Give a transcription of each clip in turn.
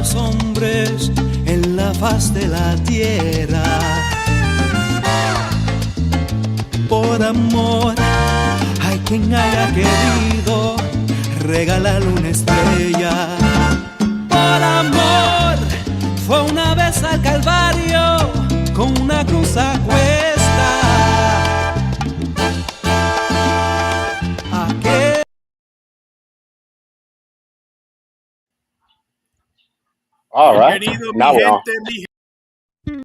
los hombres en la faz de la tierra. Por amor, hay quien haya querido regalarle una estrella. Por amor, fue una vez al Calvario con una cruz a cuesta. All right. Bienvenido, mi Now we're on. gente, mi gente.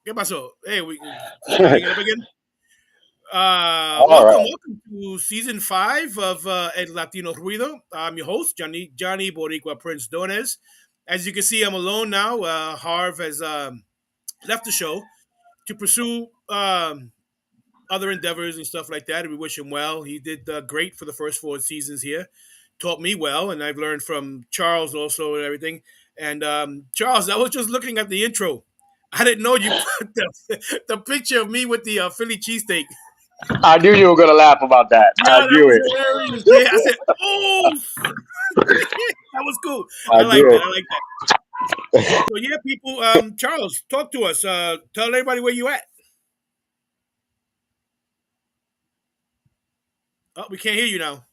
¿Qué pasó? Hey, we bring it up again. Welcome to season 5 of El Latino Rudio. I'm your host, Johnny Boricua Prince Donez. As you can see, I'm alone now. Harv has left the show to pursue other endeavors and stuff like that. And we wish him well. He did great for the first 4 seasons here. Taught me well, and I've learned from Charles also and everything. And Charles, I was just looking at the intro. I didn't know you put the picture of me with the Philly cheesesteak. I knew you were going to laugh about that. Yeah, I that knew was it. hilarious. Yeah, I said, oh, that was cool. I like that. So yeah, people. Charles, talk to us. Tell everybody where you at. Oh, we can't hear you now.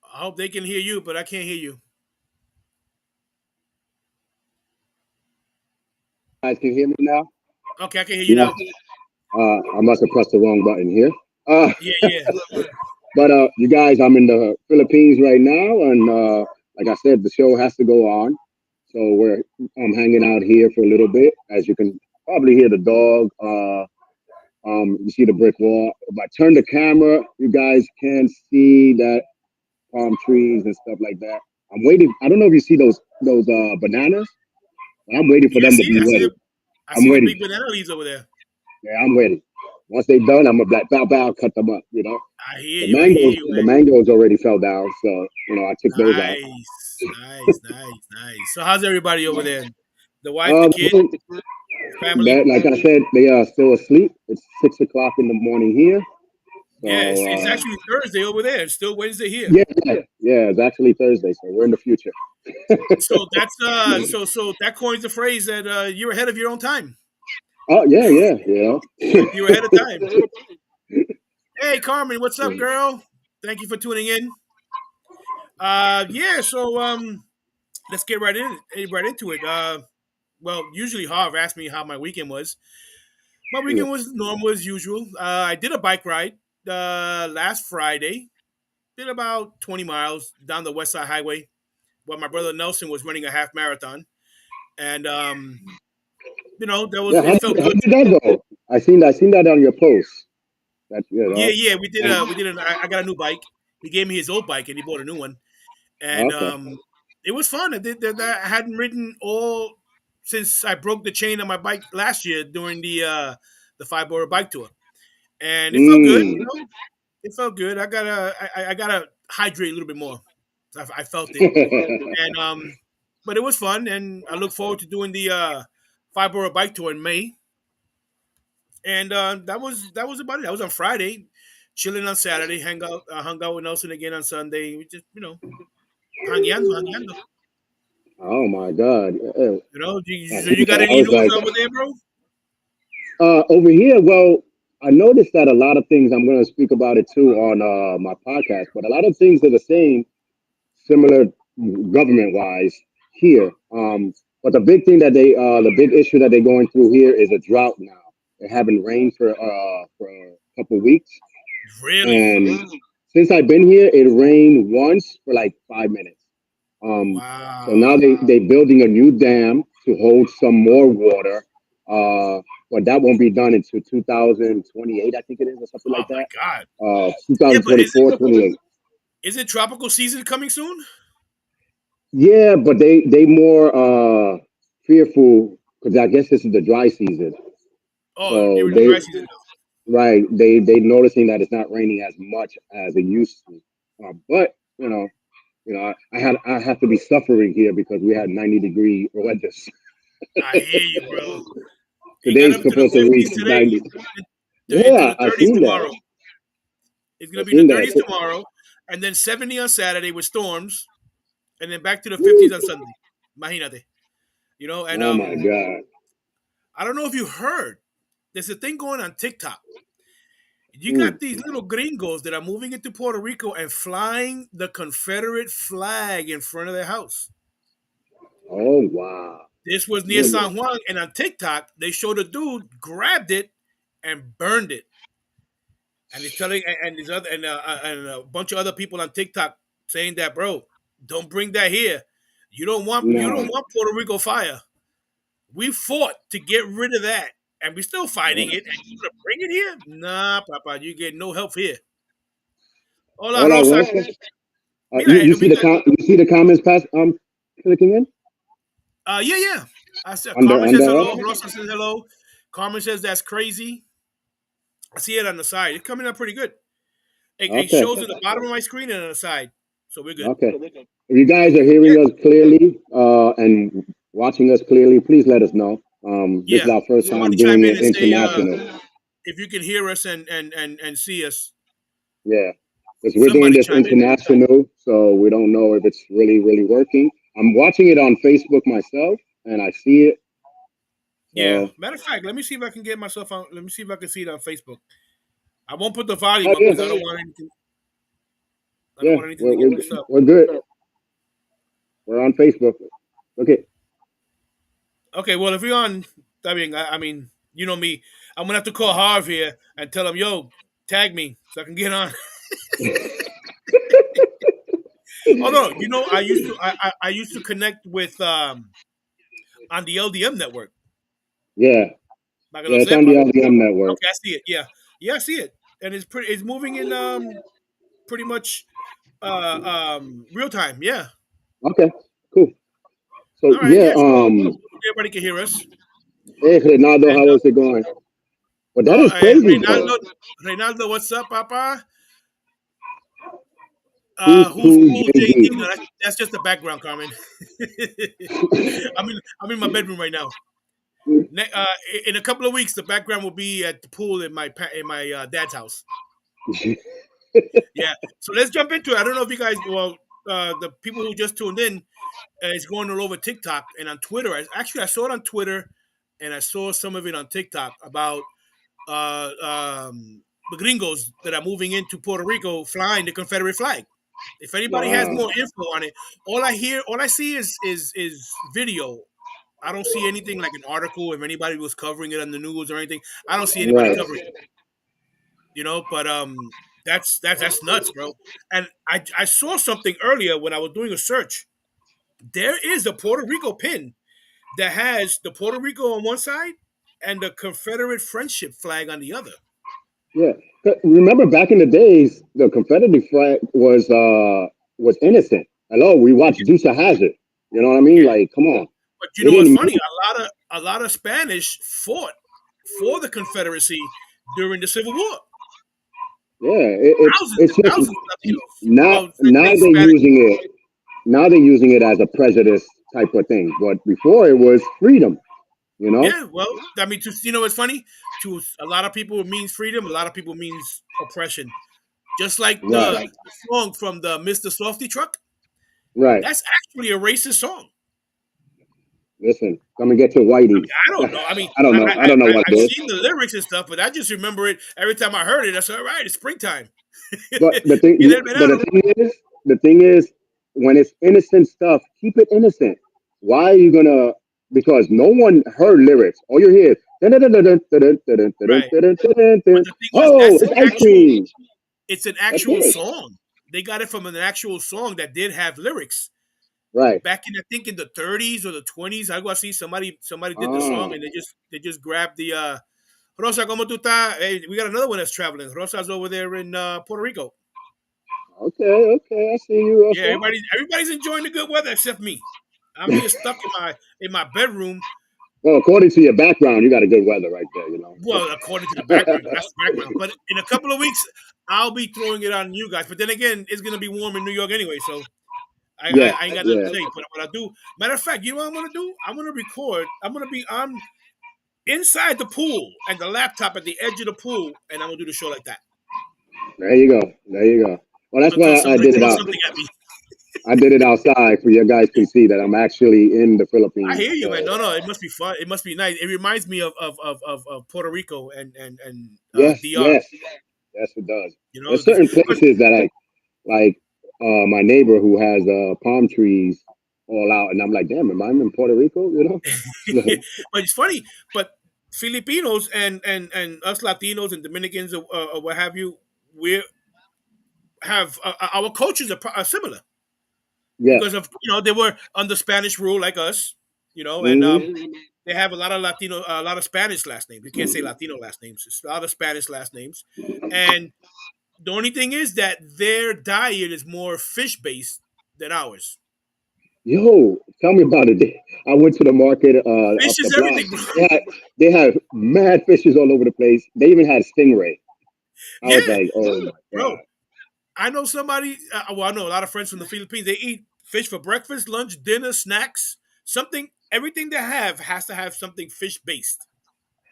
I hope they can hear you, but I can't hear you. Guys can hear me now? Okay, I can hear you now. I must have pressed the wrong button here. Yeah. But you guys, I'm in the Philippines right now, and like I said, the show has to go on. So I'm hanging out here for a little bit. As you can probably hear the dog. You see the brick wall. If I turn the camera, you guys can see that palm trees and stuff like that. I'm waiting. I don't know if you see those bananas. I'm waiting for them to be ready. I see the big banana leaves over there. Yeah, I'm ready. Once they're done, I'm gonna bow, cut them up. You know. I hear you. The mangoes already fell down, so I took those out. Nice. So how's everybody over there? The wife, the kid, family. Like I said, they are still asleep. It's 6 o'clock in the morning here. So, yeah, it's actually Thursday over there. It's still Wednesday here. Yeah, it's actually Thursday, so we're in the future. So that's so that coins the phrase that you're ahead of your own time. Oh yeah. You're ahead of time. Hey Carmen, what's up, girl? Thank you for tuning in. So let's get right into it. Well, usually Harv asks me how my weekend was. My weekend was normal as usual. I did a bike ride last Friday. Did about 20 miles down the West Side Highway while my brother Nelson was running a half marathon. And it felt good. How did that go? I seen that on your post. Yeah, we did. I got a new bike. He gave me his old bike, and he bought a new one. And it was fun. I hadn't ridden all since I broke the chain on my bike last year during the 5-borough bike tour, and it felt good. It felt good. I gotta hydrate a little bit more. I felt it, and but it was fun, and I look forward to doing the 5-borough bike tour in May. And that was about it. That was on Friday, chilling on Saturday, hung out with Nelson again on Sunday. We just hangueando. Oh my God! You got any news over there, bro? Over here, well, I noticed that a lot of things. I'm going to speak about it too on my podcast, but a lot of things are the same, similar government-wise here. But the big thing the big issue that they're going through here is a drought now. They haven't rained for a couple weeks. Really? And since I've been here, it rained once for like 5 minutes. Wow. So now they're building a new dam to hold some more water. But that won't be done until 2028, I think it is, or something like that. Oh my God. 2024, 28. Is it tropical season coming soon? Yeah, but they more fearful because I guess this is the dry season. Oh, so the dry season now. Right. They noticing that it's not raining as much as it used to. But I have to be suffering here because we had 90-degree weather. I hear you, bro. Today's supposed to reach 90. Yeah, I seen tomorrow. That. It's gonna be in the 30s tomorrow, and then 70 on Saturday with storms, and then back to the 50s on Sunday. Imagínate. You know, and oh my God. I don't know if you heard. There's a thing going on TikTok. You got these little gringos that are moving into Puerto Rico and flying the Confederate flag in front of their house. Oh wow. This was near San Juan, and on TikTok they showed a dude grabbed it and burned it. And he's telling, and these other, and a bunch of other people on TikTok saying that, bro, don't bring that here. You don't want Puerto Rico fire. We fought to get rid of that, and we're still fighting it. And you gonna bring it here? Nah, Papa, you get no help here. Hola, Rosa. You see the comments past clicking in? Yeah. I said Carmen says hello. Rosa says hello. Carmen says that's crazy. I see it on the side. It's coming up pretty good. It shows at the bottom of my screen and on the side. So we're good. Okay. If you guys are hearing us clearly and watching us clearly, please let us know. This is our first time doing it international. If you can hear us and see us. Yeah. Because we're doing this international, so we don't know if it's really, really working. I'm watching it on Facebook myself, and I see it. So. Yeah. Matter of fact, let me see if I can get myself on. Let me see if I can see it on Facebook. I won't put the volume up because I don't want anything. I don't want anything to get messed up. We're good. We're on Facebook. Okay. Okay. Well, if you're on, I mean, you know me. I'm gonna have to call Harv here and tell him, "Yo, tag me so I can get on." Although, you know, I used to connect with on the LDM network. Yeah. It's on the LDM network. Okay, I see it. Yeah, I see it, and it's moving in pretty much real time. Yeah. Okay. Cool. So right, everybody can hear us. Hey, Reynaldo, how is it going? But that is crazy. Reynaldo, what's up, Papa? Who's JD? No, that's just the background, Carmen. I'm in my bedroom right now. In a couple of weeks, the background will be at the pool in my dad's house. Yeah. So let's jump into it. I don't know if you guys, the people who just tuned in, it's going all over TikTok and on Twitter. I saw it on Twitter, and I saw some of it on TikTok about the gringos that are moving into Puerto Rico flying the Confederate flag. If anybody has more info on it, all I see is video. I don't see anything like an article. If anybody was covering it on the news or anything, I don't see anybody covering it. You know, but that's nuts, bro. And I saw something earlier when I was doing a search. There is a Puerto Rico pin that has the Puerto Rico on one side and the Confederate friendship flag on the other. Yeah, remember back in the days, the Confederate flag was innocent. Hello, we watched Dukes of Hazzard. You know what I mean? Yeah. Like, come on. But you know what's funny? A lot of Spanish fought for the Confederacy during the Civil War. Yeah, it's just now they're using it. Now they're using it as a prejudice type of thing. But before it was freedom. You know? Yeah, well, I mean, you know, it's funny. To a lot of people, it means freedom. A lot of people means oppression. Just like the song from the Mr. Softy Truck. Right. That's actually a racist song. Listen, come and get your whitey. I don't know. I mean, I don't know. I don't know what I've seen the lyrics and stuff, but I just remember it every time I heard it. I said, all right, it's springtime. But the thing is, when it's innocent stuff, keep it innocent. Why are you gonna? Because no one heard lyrics. All you hear, it's ice cream. It's an actual song. They got it from an actual song that did have lyrics. Right. Back in, I think, in the 30s or the 20s, I go see somebody did the song and they just grabbed the Rosa, ¿cómo tú estás? Hey, we got another one that's traveling. Rosa's over there in Puerto Rico. Okay, I see you. Rosa. Yeah, everybody's enjoying the good weather except me. I'm here stuck in my bedroom. Well, according to your background, you got a good weather right there, you know. Well, according to the background, that's the background. But in a couple of weeks, I'll be throwing it on you guys. But then again, it's gonna be warm in New York anyway, so I ain't got nothing to say. But what I do, matter of fact, you know what I'm gonna do? I'm gonna record. I'm inside the pool and the laptop at the edge of the pool, and I'm gonna do the show like that. There you go. Well, that's why I did it out. I did it outside for you guys can see that I'm actually in the Philippines. I hear you, So, man. No, it must be fun. It must be nice. It reminds me of Puerto Rico and yes, DR. yes, yes, it does. You know, There's certain places that I like. My neighbor who has palm trees all out, and I'm like, damn, am I in Puerto Rico? You know? but it's funny. But Filipinos and us Latinos and Dominicans or what have you, we have our cultures are similar Yes. because of they were under Spanish rule like us, and Hmm. they have a lot of Latino, a lot of Spanish last names. You can't say Latino last names. It's a lot of Spanish last names, and the only thing is that their diet is more fish based than ours. Yo, tell me about it. I went to the market up Fish the is block. everything, bro. They had mad fishes all over the place. They even had stingray. I was Yeah, like, oh my bro. god. I know somebody. Well, I know a lot of friends from the Philippines. They eat fish for breakfast, lunch, dinner, snacks. Something. Everything they have has to have something fish based.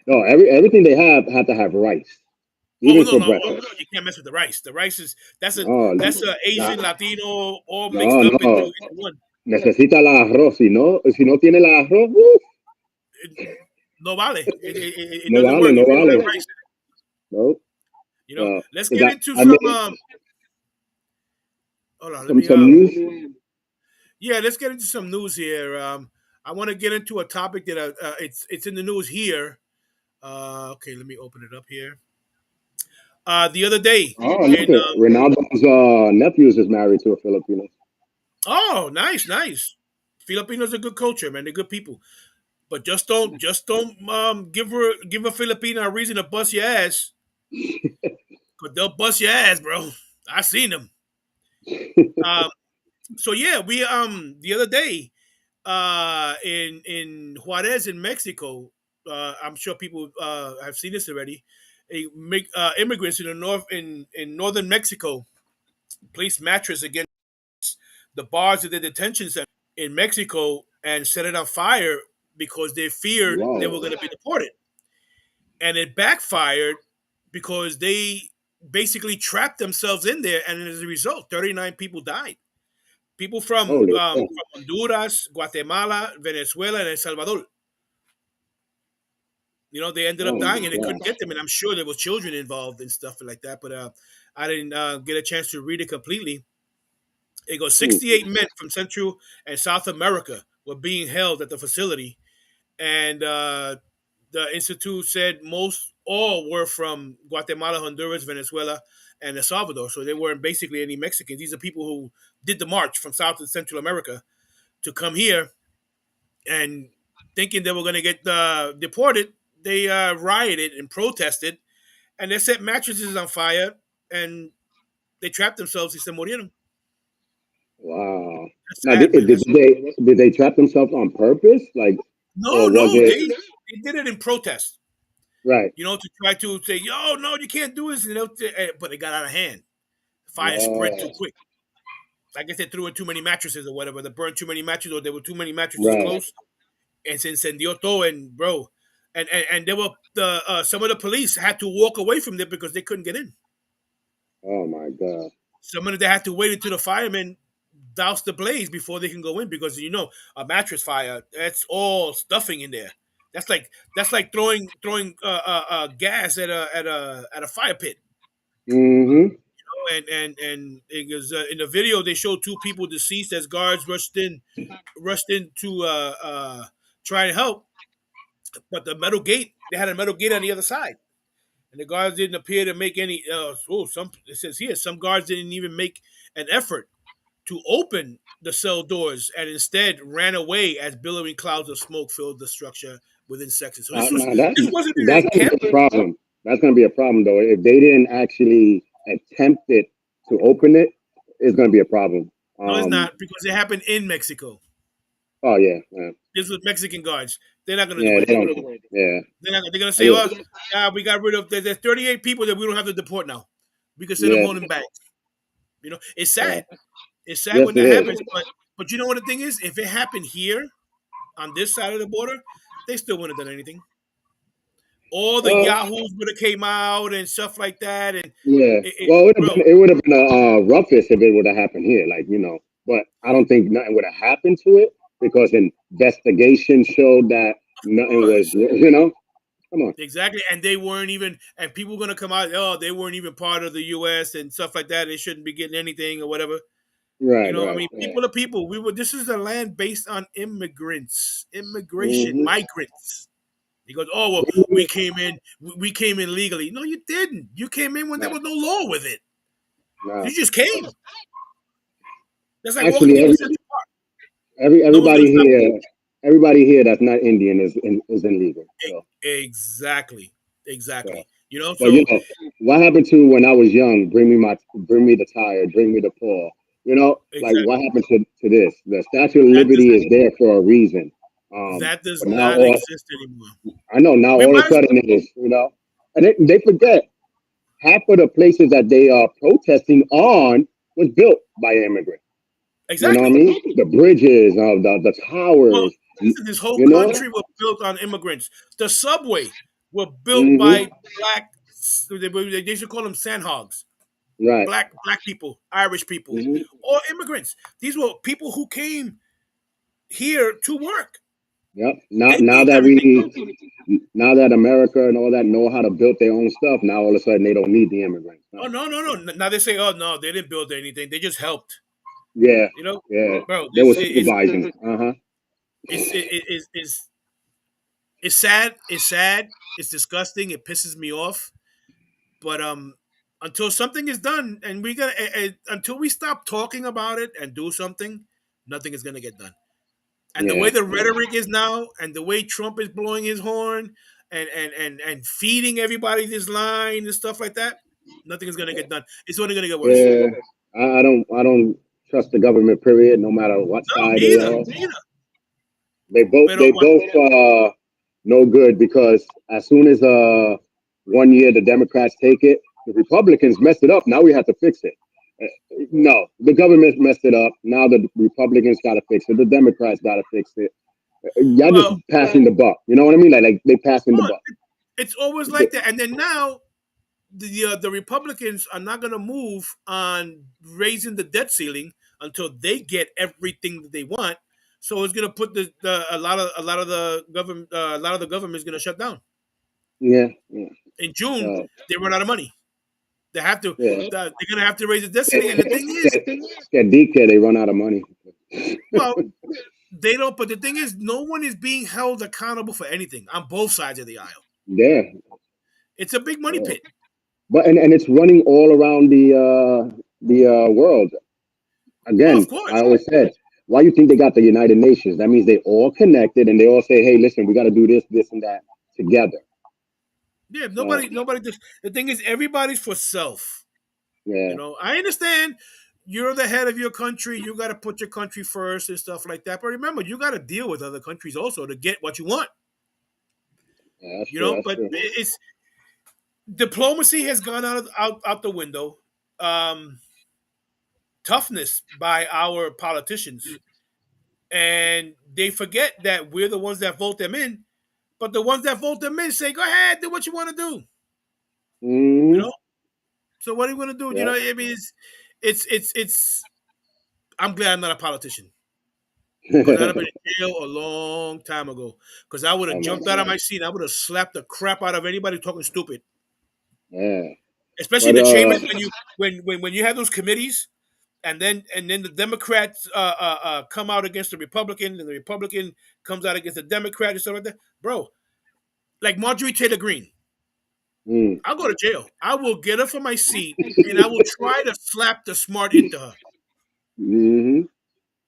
No, everything they have to have rice, Oh even no, for no, breakfast. you can't mess with the rice. The rice is Oh, that's a nah, Asian Latino all mixed no, up no. into one. Necesita el arroz. Si no tiene el arroz, It, no vale. It no doesn't vale, work no if you don't have vale. rice. No. Let's 'Cause get into I some. made Hold on, let me. some news. Yeah, let's get into some news here. I want to get into a topic that it's in the news here. Okay, let me open it up here. The other day, Oh, look and at Ronaldo's nephews is married to a Filipino. oh, nice, nice. Filipinos are good culture, man. They're good people, but just don't give a Filipino a reason to bust your ass, cause they'll bust your ass, bro. I seen them. Um, so yeah, we the other day in Juarez in Mexico, I'm sure people have seen this already. Immigrants in the north in northern Mexico placed mattress against the bars of the detention center in Mexico and set it on fire because they feared they Wow. were going to be deported. And it backfired because they basically trapped themselves in there, and as a result, 39 people died. People Holy from shit. Honduras, Guatemala, Venezuela, and El Salvador. They ended up Oh my dying, and they couldn't god. get them. And I'm sure there was children involved and stuff like that. But I didn't get a chance to read it completely. It goes Hmm. 68 men from Central and South America were being held at the facility, and the institute said most all were from Guatemala, Honduras, Venezuela, and El Salvador. So they weren't basically any Mexicans. These are people who did the march from South and Central America to come here, and thinking they were going to get deported, they rioted and protested, and they set mattresses on fire, and they trapped themselves. Y se murieron. Wow. That's Now, sad, man. did they trap themselves on purpose? Like, No, or was no, it they did it in protest. right? To try to say, "Yo, no, you can't do this," but it got out of hand. The fire spread too Wow. quick. I guess they threw in too many mattresses or whatever. They burned too many mattresses, or there were too many mattresses Right. close, and se incendió todo. And bro, and there were the some of the police had to walk away from there because they couldn't get in. Oh my god. Some of them they had to wait until the firemen douse the blaze before they can go in because a mattress fire, that's all stuffing in there. That's like throwing gas at a fire pit. Mm-hmm. And it was in the video they showed two people deceased as guards rushed in to try and help, but they had a metal gate on the other side, and the guards didn't appear to make any. Some it says here some guards didn't even make an effort to open the cell doors and instead ran away as billowing clouds of smoke filled the structure within seconds. So Now this wasn't an that's gonna encampment. be a problem. That's gonna be a problem though. If they didn't actually attempt it to open it, it's gonna be a problem. No, it's not because it happened in Mexico. Oh yeah, yeah, This was Mexican guards. They're not going to do yeah. They anything. don't. Yeah, They're going to say, yeah, "Oh, yeah, we got rid of. There's 38 people that we don't have to deport now. We can send them yeah. home in bags." It's Yeah. sad. It's sad Yes, when it that is. happens. But you know what the thing is? If it happened here on this side of the border, they still wouldn't have done anything. All the Well, yahoos would have came out and stuff like that, and yeah. it Well, bro, it would have been a roughest if it would have happened here. Like but I don't think nothing would have happened to it because investigation showed that nothing was, course. come on. Exactly, and they weren't even, and people gonna come out. Oh, they weren't even part of the U.S. and stuff like that. They shouldn't be getting anything or whatever. Right, I right. mean, Yeah. people are people. We were. This is a land based on immigrants, immigration, Hmm. migrants. He goes, oh well, we came in. We came in legally. No, you didn't. You came in when there Nah, was no law with it. nah. You just came. That's like walking Actually, into Central Park. No one's gonna everybody stop you. here, that's not Indian is illegal. So, Exactly, so, exactly. but what happened to when I was young? Bring me the tired, bring me the poor. Like what Exactly. happened to this? The Statue of That does Liberty is there for a reason. that does But now not exist anymore. I know now We all of might a as sudden well. it is, and they forget half of the places that they are protesting on was built by immigrants. You know what I Exactly. mean? The bridges, the Well, towers. listen, this whole You know? country was built on immigrants. The subway were built Hmm. by black. They used to call them sandhogs. Right. Black people, Irish people, Hmm. or immigrants. These were people who came here to work. Yep. Now, They built everything. now that America and all that know how to build their own stuff, now all of a sudden they don't need the immigrants. Oh No. no, no, no. Now they say, oh no, they didn't build anything. They just helped. Yeah. You know, Yeah. bro. They were supervising. Uh huh. It's sad. It's sad. It's disgusting. It pisses me off. But until something is done, and we got until we stop talking about it and do something, nothing is gonna get done. And the way Yeah. the rhetoric is now, and the way Trump is blowing his horn, and feeding everybody this line and stuff like that, nothing is gonna get done. It's only gonna get worse. Yeah. I don't trust the government. Period. No matter what No, side me they either. are. Me either. They Pero both no good because as soon as 1 year the Democrats take it, the Republicans messed it up. Now we have to fix it. Uh, no, the government messed it up. Now the Republicans got to fix it. The Democrats got to fix it. Y'all just well, passing the buck. You know what I mean? Like they passing the oh, buck. it's always like that. And then now the Republicans are not going to move on raising the debt ceiling until they get everything that they want. So it's going to put a lot of the government is going to shut down Yeah, yeah. in June. So They run out of money. They have to. yeah, They're going to have to raise the debt ceiling. And the thing is, get DK, they run out of money. well, they don't. But the thing is, no one is being held accountable for anything on both sides of the aisle. Yeah, It's a big money yeah. pit. But and it's running all around the world. Well, of Again, I course. always said, why you think they got the United Nations? That means they all connected and they all say, hey, listen, we got to do this, this, and that together. Yeah, So nobody. Just the thing is, everybody's for self. yeah, I understand you're the head of your country. You got to put your country first and stuff like that. But remember, you got to deal with other countries also to get what you want. yeah, that's true. That's But true. it's diplomacy has gone out the window. Um, Toughness by our politicians, and they forget that we're the ones that vote them in. But the ones that vote them in say, "Go ahead, do what you want to do." You Hmm. know. So what are you going to do? Yeah. I mean, it's. I'm glad I'm not a politician. Because I'd have been in jail a long time ago. Because I would have Oh my jumped out of God. my seat. I would have slapped the crap out of anybody talking stupid. Yeah. Especially in But the chambers when you have those committees, and then the Democrats come out against the Republican, and the Republican comes out against the Democrat and stuff like that. Bro, like Marjorie Taylor Greene, mm. I'll go to jail. I will get her from my seat, and I will try to slap the smart into her. Hmm.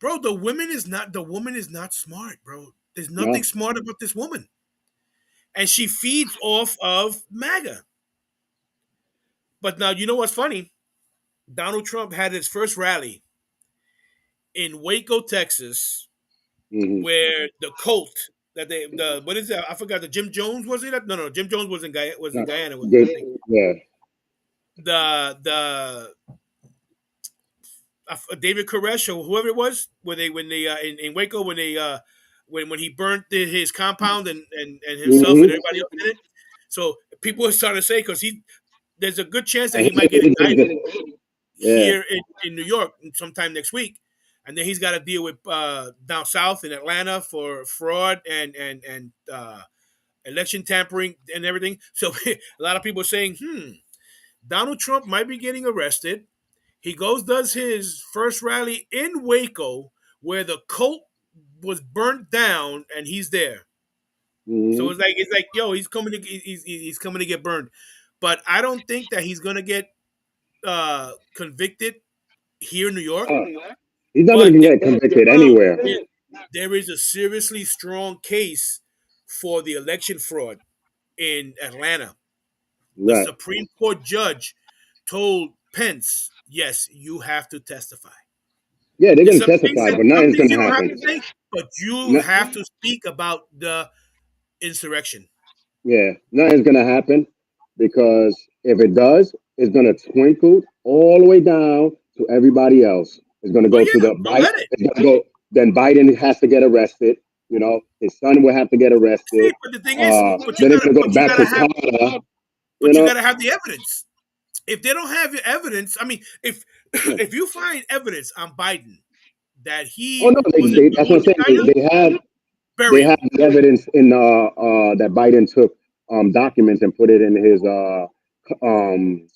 Bro, the woman is not smart, bro. There's nothing No. smart about this woman. And she feeds off of MAGA. But now you know what's funny? Donald Trump had his first rally in Waco, Texas, Hmm. where the cult that the what is that? I forgot. The Jim Jones was it? No, Jim Jones was in No. Guyana. I Good. think Yeah. the David Koresh or whoever it was when they in Waco when he burnt his compound and himself and Hmm. everybody else in it. So people are starting to say because there's a good chance that he might get indicted Yeah. here in New York sometime next week. and then he's got to deal with down south in Atlanta for fraud and election tampering and everything. So a lot of people are saying, Donald Trump might be getting arrested. He does his first rally in Waco, where the cult was burnt down, and he's there. So Mm-hmm. it's like, yo, he's coming to get burned. But I don't think that he's gonna get convicted here in New York. Uh, he's not going But to get convicted anywhere. there is a seriously strong case for the election fraud in Atlanta. The Right. Supreme Court judge told Pence, "Yes, you have to testify. Yeah, they're There's going to testify, but some nothing's things going to you don't have happen. to say, but you No, have to speak about the insurrection." yeah, nothing's going to happen because if it does, it's going to twinkle all the way down to everybody else. It's going to Oh go to yeah, the don't Biden. let it. It's going to go. Then Biden has to get arrested. You know, his son will have to get arrested. See, but the thing is, Then it's going to go back to Carter. You but you know. gotta have the evidence. If they don't have your evidence, I mean, if if you find evidence on Biden that Oh he no, was in that's what I'm saying. China, They bury have him. the evidence in that Biden took documents and put it in his um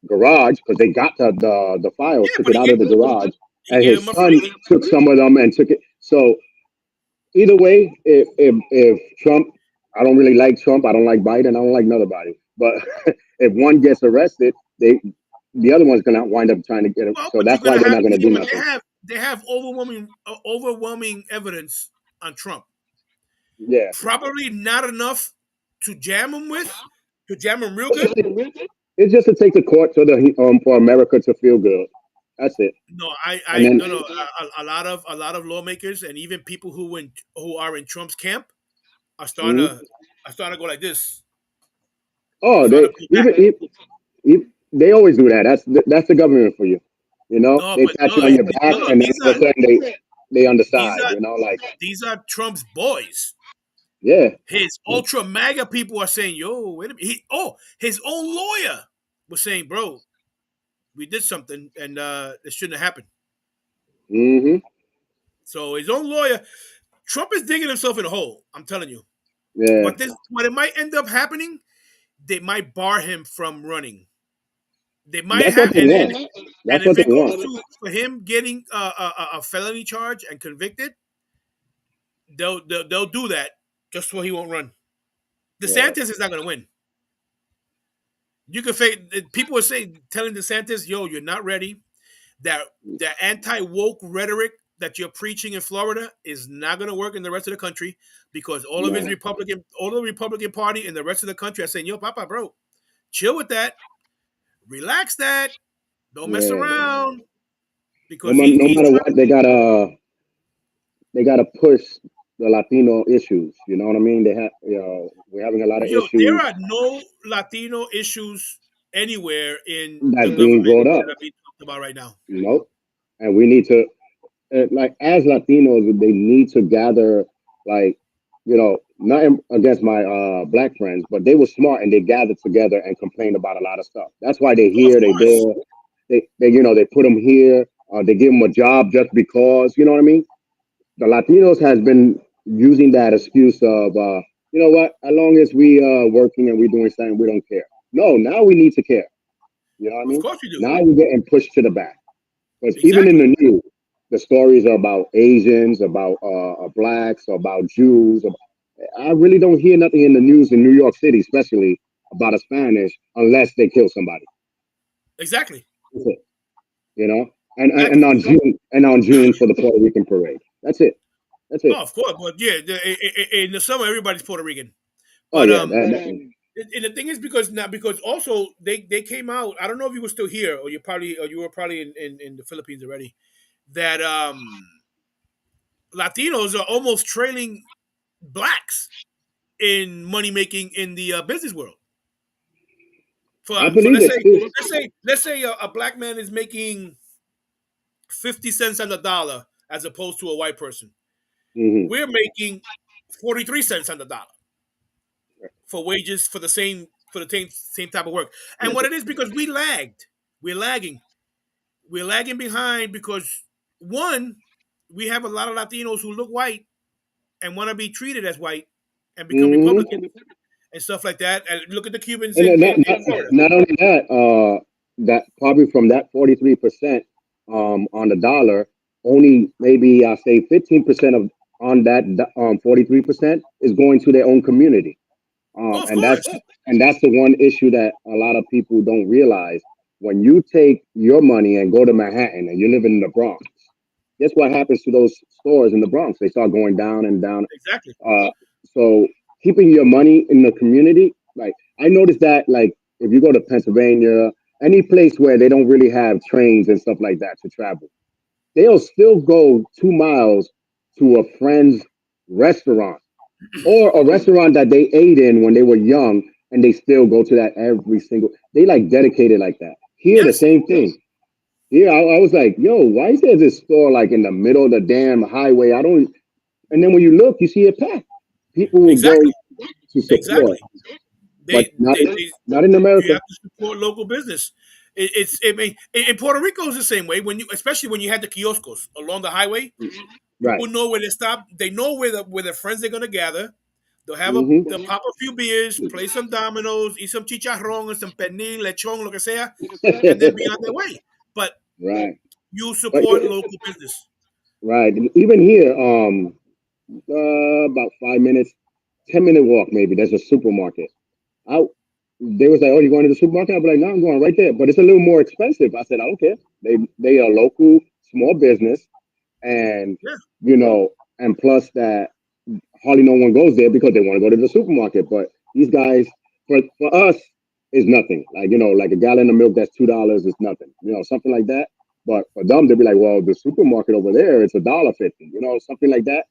garage because they got the files, Yeah, took but it out of the garage, he and gave his him a son freebie. took some of them and took it. So either way, if Trump, I don't really like Trump. I don't like Biden. I don't like nobody. But if one gets arrested, the other one's gonna wind up trying to get it. Well, So but you're that's why gonna they're have, not gonna do but nothing. they have overwhelming evidence on Trump. Yeah. Probably not enough to jam him with, to jam him real It's good. just, it's just to take the court to the for America to feel good. That's it. No, And then no. A lot of lawmakers and even people who are in Trump's camp are mhm. starting to go like this. They're Oh, starting they to pull back. they always do that. That's the government for you. You know, No, they but pat you on your back, no. and then all of a sudden they These underside. are You know, like these are Trump's boys. yeah, His ultra MAGA people are saying, "Yo, wait a minute." His own lawyer was saying, "Bro, we did something, and it shouldn't have happened." hmm So his own lawyer, Trump is digging himself in a hole. I'm telling you. yeah. What it might end up happening, they might bar him from running. They might That's what have, they want. and That's what if they it goes want. to for him getting a felony charge and convicted, they'll do that just so he won't run. Right. DeSantis is not going to win. You can fake. People are saying, telling DeSantis, "Yo, you're not ready. That anti woke rhetoric that you're preaching in Florida is not going to work in the rest of the country because all No. the Republican Party and the rest of the country are saying, yo, Papa, bro, chill with that, relax that, don't mess Yeah. around No, because no he's matter trying what, they gotta push the Latino issues. You know what I mean? They have, we're having a lot of Yo, there issues are no Latino issues anywhere in the that's being government brought up. that are being talked about right now. You know, and we need to like as Latinos, they need to gather like nothing against my black friends, but they were smart and they gathered together and complained about a lot of stuff. That's why they're Oh, of here, they course. there, they put them here, they give them a job just because, you know what I mean? The Latinos has been using that excuse of, you know what, as long as we working and we doing something, we don't care. No, now we need to care. You know what I Of mean? course you do. Now we're getting pushed to the back. Because even in Exactly. the news, the stories are about Asians, about blacks, about Jews. I really don't hear nothing in the news in New York City, especially about a Spanish, unless they kill somebody. Exactly. That's it. You know, and Exactly. on June for the Puerto Rican parade. That's it. That's it. Oh, of course. But yeah, in the summer, everybody's Puerto Rican. Oh But yeah, and the thing is because also they came out. I don't know if you were still here or you were probably in the Philippines already. That Latinos are almost trailing blacks in money making in the business world. I For believe it too. let's say a black man is making 50 cents on the dollar as opposed to a white person. Hmm. We're making 43 cents on the dollar for wages for the same type of work. And what it is because we lagged. We're lagging. We're lagging behind because one, we have a lot of Latinos who look white and want to be treated as white and become Republicans and stuff like that. And look at the Cubans And in Florida. not only that, that probably from that 43% on the dollar, only maybe I say 15% of on that 43% is going to their own community. Oh, of And that's course. the one issue that a lot of people don't realize. When you take your money and go to Manhattan and you live in the Bronx, guess what happens to those stores in the Bronx? They start going down and down. Exactly. So keeping your money in the community, like I noticed that, like if you go to Pennsylvania, any place where they don't really have trains and stuff like that to travel, they'll still go 2 miles to a friend's restaurant or a restaurant that they ate in when they were young, and they still go to that every single. They like dedicated like that. Here, the Yes. same thing. Here, I was like, yo, why is there this store like in the middle of the damn highway? I don't. And then when you look, you see it packed. People will go Exactly. to support, Exactly. but not in You America. have to support local business. I mean, in Puerto Rico is the same way. Especially when you had the kioscos along the highway, Right. people know where they stop. They know where their friends are gonna gather. They'll pop a few beers, play some dominoes, eat some chicharrón and some pernil, lechón, lo que sea, and then be on their way. But Right. you But support local business. right. Even here, about 5 minutes, 10-minute walk maybe. There's a supermarket. I They was like, "Oh, you going to the supermarket?" I'd be like, "No, I'm going right there." But it's a little more expensive. I said, "I don't care. They are local small business, and Yeah. and plus that hardly no one goes there because they want to go to the supermarket. But these guys, for us, is nothing. Like like a gallon of milk that's $2 is nothing. Something like that. But for them, they'd be like, "Well, the supermarket over there, it's $1.50." Something like that.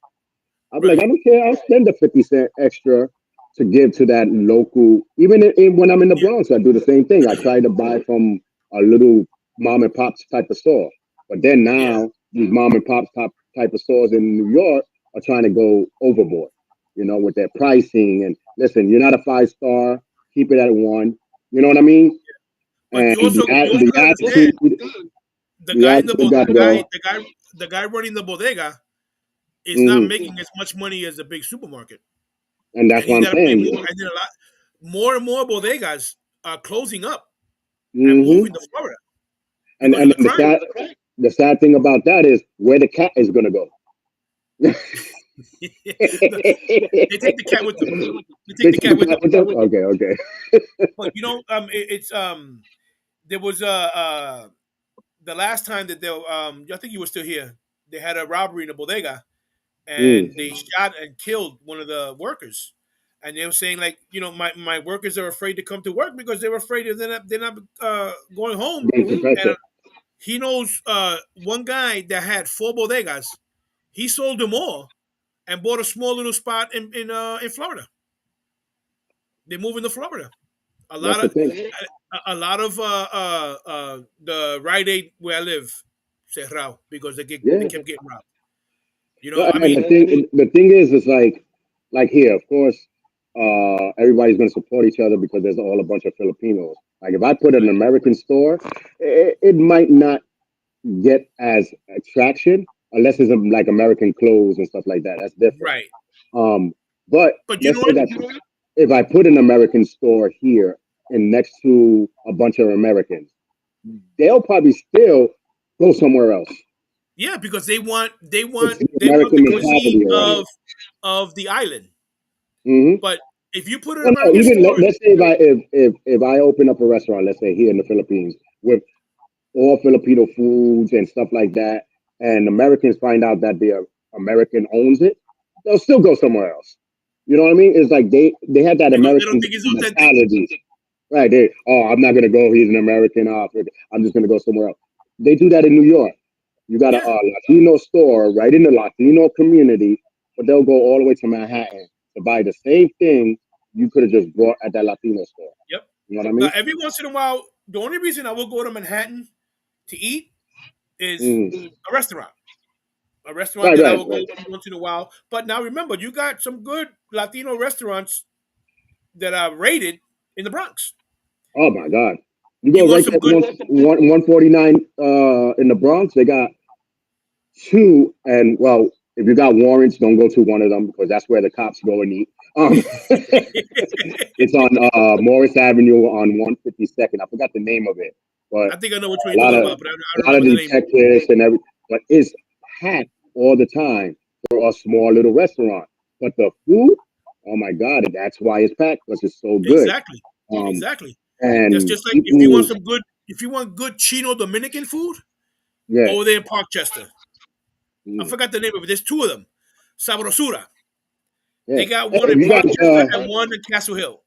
I'd be like, Right. "I don't care. I'll spend the 50 cent extra to give to that local." Even when I'm in the Yeah. Bronx, I do the same thing. I try to buy from a little mom and pops type of store. But then Yeah. now these mom and pops type of stores in New York are trying to go overboard, with their pricing. And listen, you're not a 5 star. Keep it at one. You know what I mean? But And you also gotta understand the the guy in the attitude bo- got to go. the guy running the bodega is not Hmm. making as much money as a big supermarket, And that's and what he's I'm got to pay saying. more. And then more and more bodegas are closing up and Hmm. moving to Florida And because of and the then crime. the sad thing about that is where the cat is gonna go. No, they take the cat with them. They take They the take the cat with cat them. with them. Okay, okay. But it's there was the last time that I think you were still here. They had a robbery in a bodega, Mm. and they shot and killed one of the workers. And they were saying like, my workers are afraid to come to work because they're afraid that they're not going home. Getting And protected. he knows one guy that had 4 bodegas. He sold them all and bought a small little spot in Florida. They're moving to Florida. A That's lot the of thing. a lot of the Rite Aid where I live cerrado because they Yeah. kept getting robbed. No, I and mean, the thing is like here, of course, everybody's gonna support each other because there's all a bunch of Filipinos. Like if I put an American store, it might not get as attraction unless it's like American clothes and stuff like that. That's different. right. Um, but But you know let's say what? that if I put an American store here and next to a bunch of Americans, they'll probably still go somewhere else. Yeah, because they want It's the they want American the cuisine mentality already. of the island. Hmm. But if you put an Well, no, American even store, let's say if I open up a restaurant, let's say here in the Philippines with all Filipino foods and stuff like that, and Americans find out that the American owns it, they'll still go somewhere else. You know what I mean? It's like they have that because they don't American think it's authentic. mentality. Right. I'm not gonna go. He's an American. I'm just gonna go somewhere else. They do that in New York. You got a Yeah. Latino store right in the Latino community, but they'll go all the way to Manhattan to buy the same thing you could have just bought at that Latino store. Yep. You know what I Now mean? every once in a while, the only reason I will go to Manhattan to eat is Mm. a restaurant. A restaurant Right, that I right, will go right. to once in a while. But now remember, you got some good Latino restaurants that are rated in the Bronx. Oh my God! You You go want right some there, good 149 in the Bronx. They got Two, and well, if you got warrants, don't go to one of them because that's where the cops go and eat. It's on Morris Avenue on 152nd. I forgot the name of it, but I think I know which one a you're lot talking of about, but I a don't lot of remember the name. detectives and every, but it's packed all the time for a small little restaurant. But the food, oh my God, that's why it's packed because it's so good. Exactly. Um, Exactly. That's and just like people, if you want good Chino Dominican food yeah, over there in Parkchester. I mm, forgot the name of it. There's two of them. Sabrosura. yeah. They got Hey, one if in you guys, Parkchester and one in Castle Hill.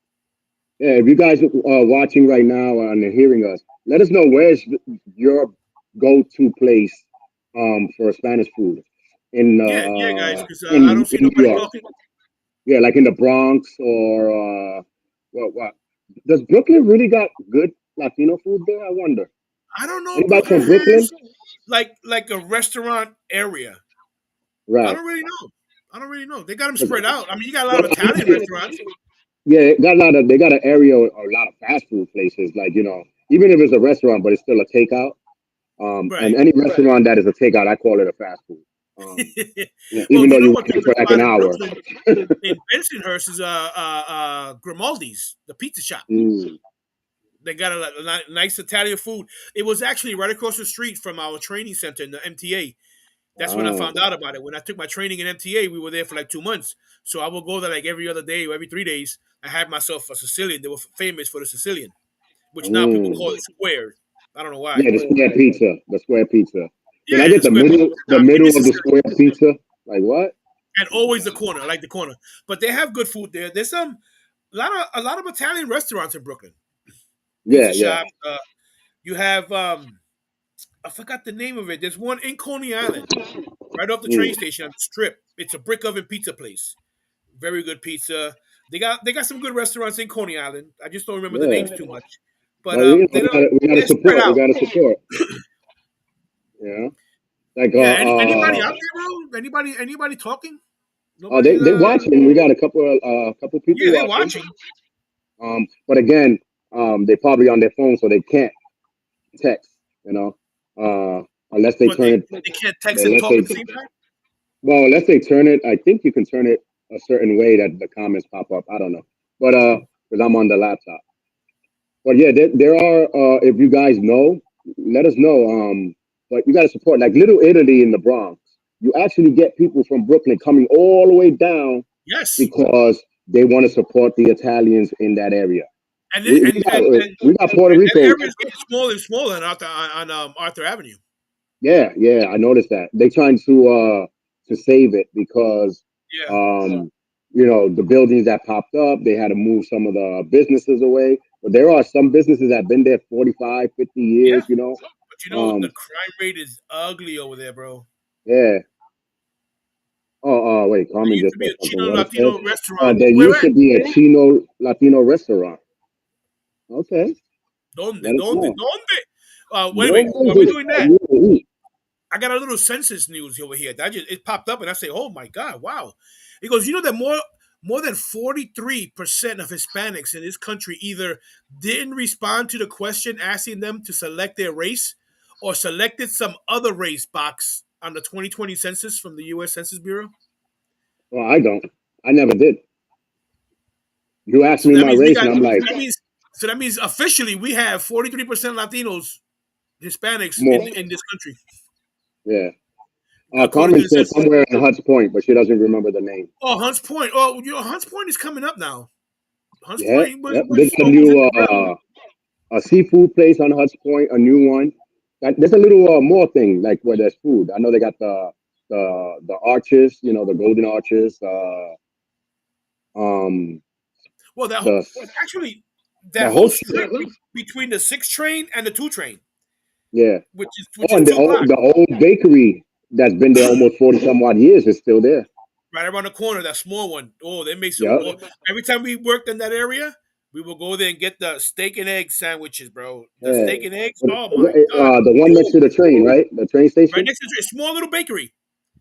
yeah, if you guys are watching right now and hearing us, let us know where's your go-to place for Spanish food Yeah, guys, because I in don't see New nobody York. talking. Yeah, like in the Bronx or what? Does Brooklyn really got good Latino food there? I wonder. I don't know if Anybody Brooklyn from Brooklyn? has like a restaurant area. I Right. don't really know. I don't really know. They got them 'Cause, spread out. I mean, you got a lot well, of Italian restaurants. yeah, it got a lot of they got an area, a lot of fast food places. Like even if it's a restaurant, but it's still a takeout. And Right. any restaurant that is a takeout, I call it a fast food. Well, Even though you know you what's a wait good for like an spot in hour. Brooklyn? In Bensonhurst is Grimaldi's, the pizza shop. Mm. They got a nice Italian food. It was actually right across the street from our training center in the MTA. That's when I Ah. found out about it. When I took my training in MTA, we were there for like 2 months. So I would go there like every other day or every 3 days. I had myself a Sicilian. They were famous for the Sicilian, which now people call Mm. it square. I don't know why. Yeah, the square pizza. The square pizza. Can I Yeah, get the the square pizza. middle? The Nah, give me middle of the Sicilian. square pizza? Like what? And always the corner. I like the corner. But they have good food there. There's a lot of Italian restaurants in Brooklyn. Yeah, Pizza yeah. shops. You have I forgot the name of it. There's one in Coney Island, right off the train Mm. station on the strip. It's a brick oven pizza place. Very good pizza. They got some good restaurants in Coney Island. I just don't remember the names Yeah. too much. But Well, we gotta they're spread support. We out. gotta support. Yeah. Like Yeah. Anybody out there, bro? Anybody talking? they Nobody's they watching. We got a couple people yeah, they're watching. watching. But again, they probably on their phone, so they can't text. You know, unless they But turn it. they can't text and Unless talk they at the same time. Well, unless they turn it. I think you can turn it a certain way that the comments pop up. I don't know, but because I'm on the laptop. But yeah, there are. If you guys know, let us know. But you got to support like Little Italy in the Bronx. You actually get people from Brooklyn coming all the way down Yes. because they want to support the Italians in that area. And We, it, we got we got Puerto that Rico. area is getting smaller and smaller on Arthur Avenue. Yeah, yeah, I noticed that. They trying to save it because Yeah. um the buildings that popped up, they had to move some of the businesses away. But there are some businesses that have been there 45, 50 Yeah. years. But the Um crime rate is ugly over there, bro. yeah. Wait, There Carmen used just to be said a something. Chino What it says? Latino restaurant. There Where used at? to be a Chino Latino restaurant. Okay. Donde? Let us Donde? know. Donde? Wait a minute. What While is we're it doing that that, you eat? I got a little census news over here. It popped up, and I say, "Oh my god, wow!" He goes, "You know that more than 43% of Hispanics in this country either didn't respond to the question asking them to select their race, or selected some other race box on the 2020 census from the U.S. Census Bureau." Well, I don't. I never did. You asked So me that my means we race, got. and I'm like, So that means officially we have 43% Latinos, Hispanics more. in this country, Yeah. according Carmen to the said census. somewhere in Huts Point, but she doesn't remember the name. Oh, Hunts Point. Oh, Hunts Point is coming up now. Hunts Yeah, Point yep. They was got a almost hit new the ground. a seafood place on Huts Point, a new one. There's a little more thing like where there's food. I know they got the arches, the golden arches. Um, Well, the actually the that whole whole strip strip. between the 6 train and the 2 train, Yeah. which Oh, is and two blocks, the old bakery that's been there almost 40 some odd years is still there. right around the corner, that small one. Oh, they make some. Yep. Oh, every time we worked in that area, we will go there and get the steak and egg sandwiches, bro. The Yeah. steak and eggs. But, Oh my god. the one next Ooh, to the train, right? The train right station. next to a small little bakery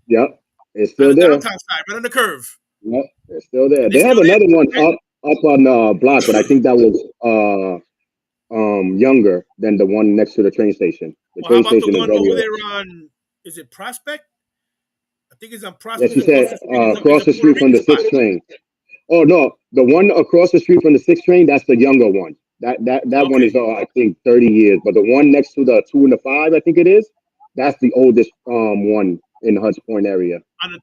Yep. It's on still the there. downtown side, right on the curve, Yep, it's still there. and they They have still another one there. up on the block, but I think that was younger than the one next to the train station. The Well, how train about the station is one over very there old. on? Is it Prospect? think it's on Yeah, she Prospect said across the street. It's across a the Puerto street from Rican the spot. 6th train. Oh no, the one across the street from the 6th train, that's the younger one. That one Okay. is I think 30 years. But the one next to the 2 and the 5, I think it is, that's the oldest one in the Hunts Point area. On the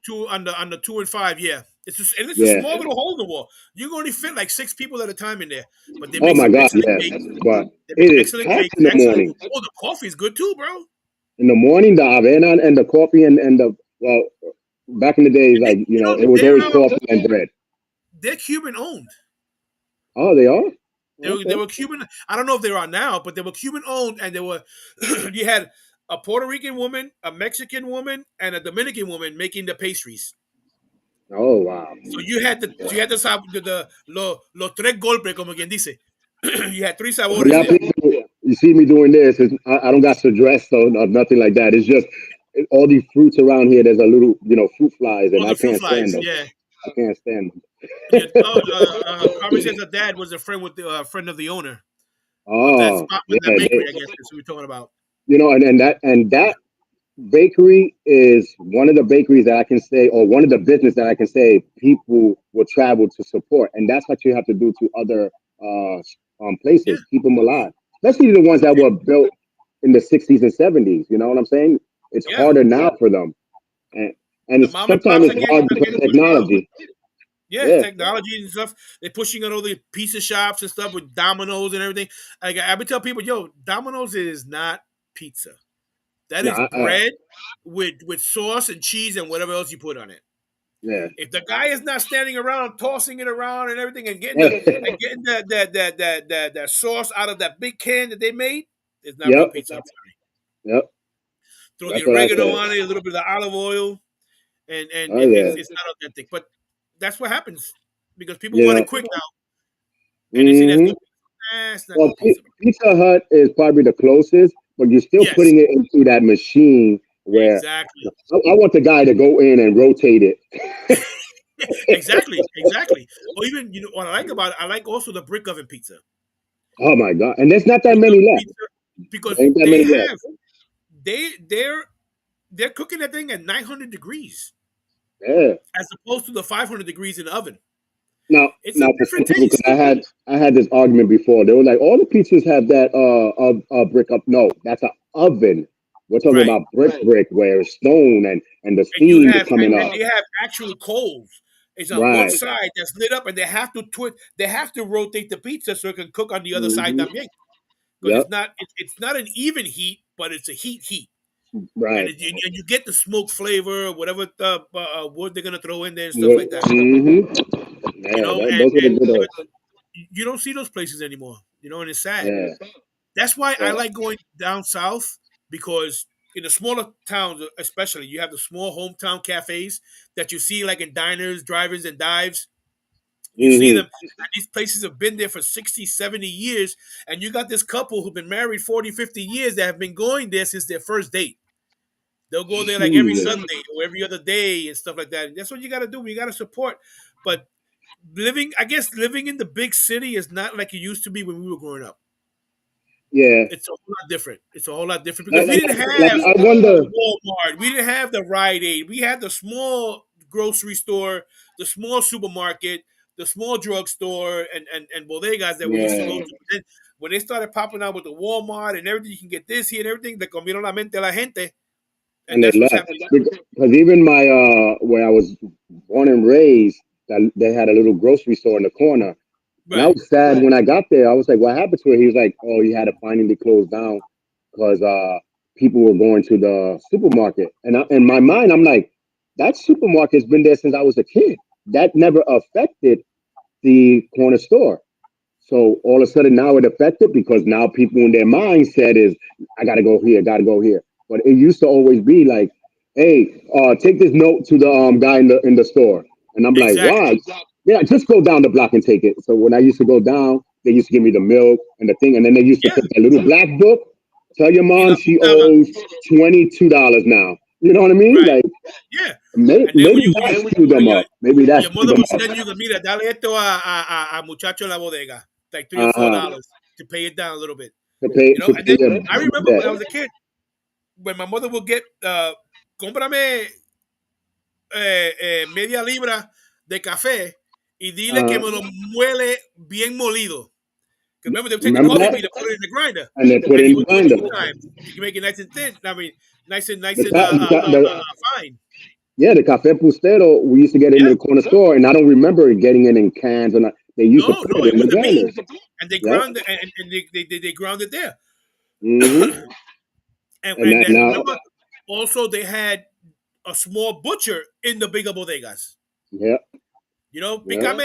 2 and 5, yeah. It's a Yeah. small little hole in the wall. You can only fit like 6 people at a time in there. But they Oh make my some God, excellent yes. cakes. But They make it is excellent packed cakes. in the Excellent. morning. Oh, the coffee's good too, bro. In the morning, the avena and the coffee and the well, back in the days, And they, like it was they're always coffee and bread. they're Cuban owned. Oh, they are. They Okay. were Cuban. I don't know if they are now, but they were Cuban owned, and they were. You had a Puerto Rican woman, a Mexican woman, and a Dominican woman making the pastries. Oh wow. So you had the los tres golpes, como quien dice. You had 3 For sabores y'all there. people, you see me doing this. I don't got to dress, so nothing like that. It's just all these fruits around here. There's a little, fruit flies, Oh, and I the fruit can't stand flies. them. Yeah. I can't stand them. Yeah. Carmen says her dad was a friend with the friend of the owner of that Oh spot, yeah, that bakery. I guess that's what we're talking about. and that bakery is one of the bakeries that I can say, or one of the business that I can say people will travel to support, and that's what you have to do to other Yeah. places, keep them alive, especially the ones that were built in the 60s and 70s. You know what I'm saying? It's Yeah. harder now for them, and The it's mom and sometimes pops are it's hard getting because of pushed out. technology. Yeah, Yeah, technology and stuff. They're pushing out all the pizza shops and stuff with Domino's and everything. Like I would tell people, yo, Domino's is not pizza. That is yeah, bread with sauce and cheese and whatever else you put on it. yeah. If the guy is not standing around tossing it around and everything and getting that sauce out of that big can that they made, it's not real Yep, pizza. I'm sorry. yep. Throw the That's what I oregano said. on it, a little bit of olive oil, and Oh it's yeah, it's not authentic. But that's what happens because people you want it know. quick now, and they say that's hmm good pizza. It's not Well, good pizza. Pizza Hut is probably the closest, but you're still Yes, putting it into that machine where exactly, I want the guy to go in and rotate it. exactly. Or even what I like about it, I like also the brick oven pizza. Oh my god! And there's not that Brick many oven left. pizza because There ain't that they many left. have they're cooking that thing at 900 degrees Yeah. as opposed to the 500 degrees in the oven. Now, It's a now for some different people, because taste. I had this argument before. They were like, all the pizzas have that brick up. No, that's an oven. We're talking Right. about brick where it's stone and the And you steam is have coming and up. they have actual coals. It's on one Right. side that's lit up, and they have to they have to rotate the pizza so it can cook on the other side hmm también. Because Yep. it's not an even heat, but it's a heat, and Right. you get the smoke flavor, whatever wood they're gonna throw in there and stuff like that. Mm-hmm. Yeah, those were the And good old. you don't see those places anymore. And it's sad. Yeah. That's why I Yeah. like going down south because in the smaller towns, especially, you have the small hometown cafes that you see like in diners, drivers, and dives. You see hmm them, and these places have been there for 60, 70 years. And you got this couple who've been married 40, 50 years that have been going there since their first date. They'll go there like every Jesus. Sunday or every other day and stuff like that. And that's what you got to do. You got to support. But I guess living in the big city is not like it used to be when we were growing up. Yeah. It's a whole lot different. It's a whole lot different because Like, we didn't like, have I wonder. the Walmart, we didn't have the Rite Aid, we had the small grocery store, the small supermarket, the small drugstore, and bodegas that we used to go Yeah. to. But then when they started popping out with the Walmart and everything, you can get this here and everything. Le comieron la mente a la gente, and And they that's what's left happening because even my where I was born and raised, that they had a little grocery store in the corner, now. and I Right? was sad when I got there. I was like, "What happened to it?" He was like, "Oh, he had to finally close down because people were going to the supermarket." And in my mind, I'm like, "That supermarket's been there since I was a kid. That never affected the corner store." So all of a sudden now it affected because now people in their mindset is I gotta go here, gotta go here. But it used to always be like, hey, take this note to the guy in the store. And I'm like, Exactly. why? Yeah, just go down the block and take it. So when I used to go down, they used to give me the milk and the thing, and then they used to Yeah. put that little black book. Tell your Y mom la she apuntaba. owes $22 now. You know what I mean? Right. Like Yeah. And then maybe that screwed them your, up. Maybe that your screwed mother them would up. send you the mira, dale esto a muchacho en la bodega, like three or four Uh-huh. dollars to pay it down a little bit. To pay to And pay then your I remember when I debt. was a kid, when my mother would get comprame media libra de café y dile que me lo muele bien molido. Because remember, they would take the Remember coffee that? bean and put it in the grinder, And they put and it he in the would do it grinder. 2 times. You can make it nice and thin. I mean, nice The, and ca- the, ca- the fine. Yeah, the Cafe Pustero, we used to get it in Yeah. the corner store, and I don't remember it getting it in cans. And they used to No, put no, it it in the was the grinder. bean, and they Yep. ground it, and they ground it there. Hmm. And And that then now, remember, also they had a small butcher in the bigger bodegas. yep, You know, yep.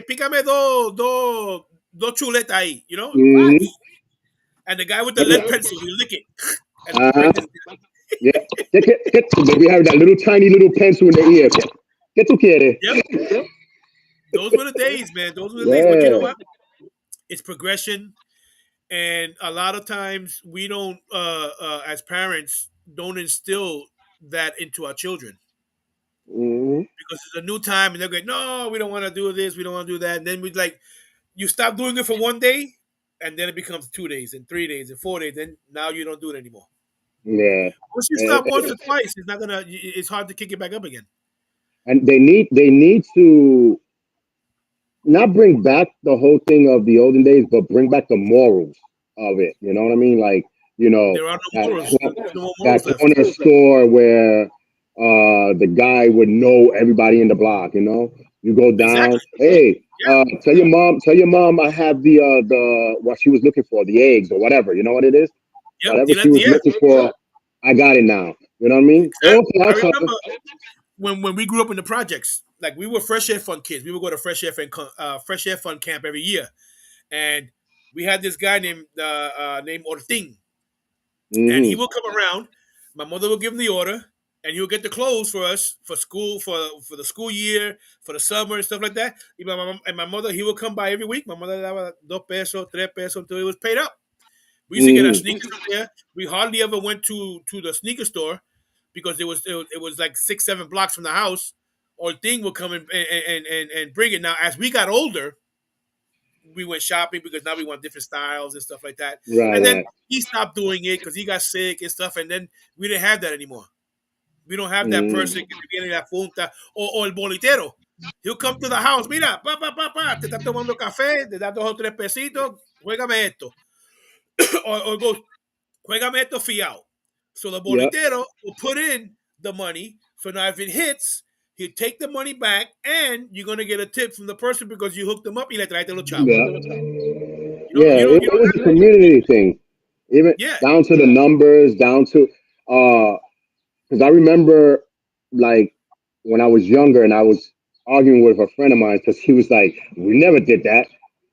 pícame dos chuletas ahí. You know, Hmm. and the guy with the lead pencil, he lick it and Uh-huh. break this. Yeah. We have that little tiny little pencil in the ear. ¿Qué tú quieres? Yep, those were the days, man. Those were the days. But you know Yeah. what? It's progression, and a lot of times we don't, as parents, don't instill that into our children Hmm. because it's a new time, and they're going, "No, we don't want to do this. We don't want to do that." And then we like you stop doing it for one day, and then it becomes 2 days, and 3 days, and 4 days. Then now you don't do it anymore. Yeah. Once you And, stop once or twice, it's not gonna. It's hard to kick it back up again. and they need to not bring back the whole thing of the olden days, but bring back the morals of it. You know what I mean? Like, There are no that morals. There's no more that morals left. corner store where the guy would know everybody in the block. You go down, Exactly. hey, Yeah. tell your mom I have the what she was looking for, the eggs or whatever. You know what it is? Yep. Whatever she was Yeah. looking for, I got it now. You know what I mean? Oh, Exactly. okay, I I'll remember come. when we grew up in the projects. Like we were fresh air fund kids. We would go to fresh air fund camp every year, and we had this guy named Ortin, and he Hmm. would come around. My mother would give him the order, and he would get the clothes for us for school for the school year, for the summer and stuff like that. And my mother, he would come by every week. My mother daba 2 pesos, 3 pesos until it was paid up. We used to get our Hmm. sneakers from there. We hardly ever went to the sneaker store because it was like 6 7 blocks from the house. Or thing would come and bring it. Now, as we got older, we went shopping because now we want different styles and stuff like that. Right, And then right. he stopped doing it because he got sick and stuff. And then we didn't have that anymore. We don't have that Mm. person que te viene la punta or el bolitero. He'll come to the house. Mira, te está tomando café, te da 2 o 3 pesitos, juégame esto. Or goes, juégame esto fiao. So the Yep. bolitero will put in the money. So now if it hits, he'll take the money back and you're going to get a tip from the person because you hooked them up y le traete los chavos. Yeah. You don't, Yeah, you don't, you it don't was a have that. community thing, even Yeah. down to the numbers, down to because I remember like when I was younger and I was arguing with a friend of mine because he was like, "We never did that,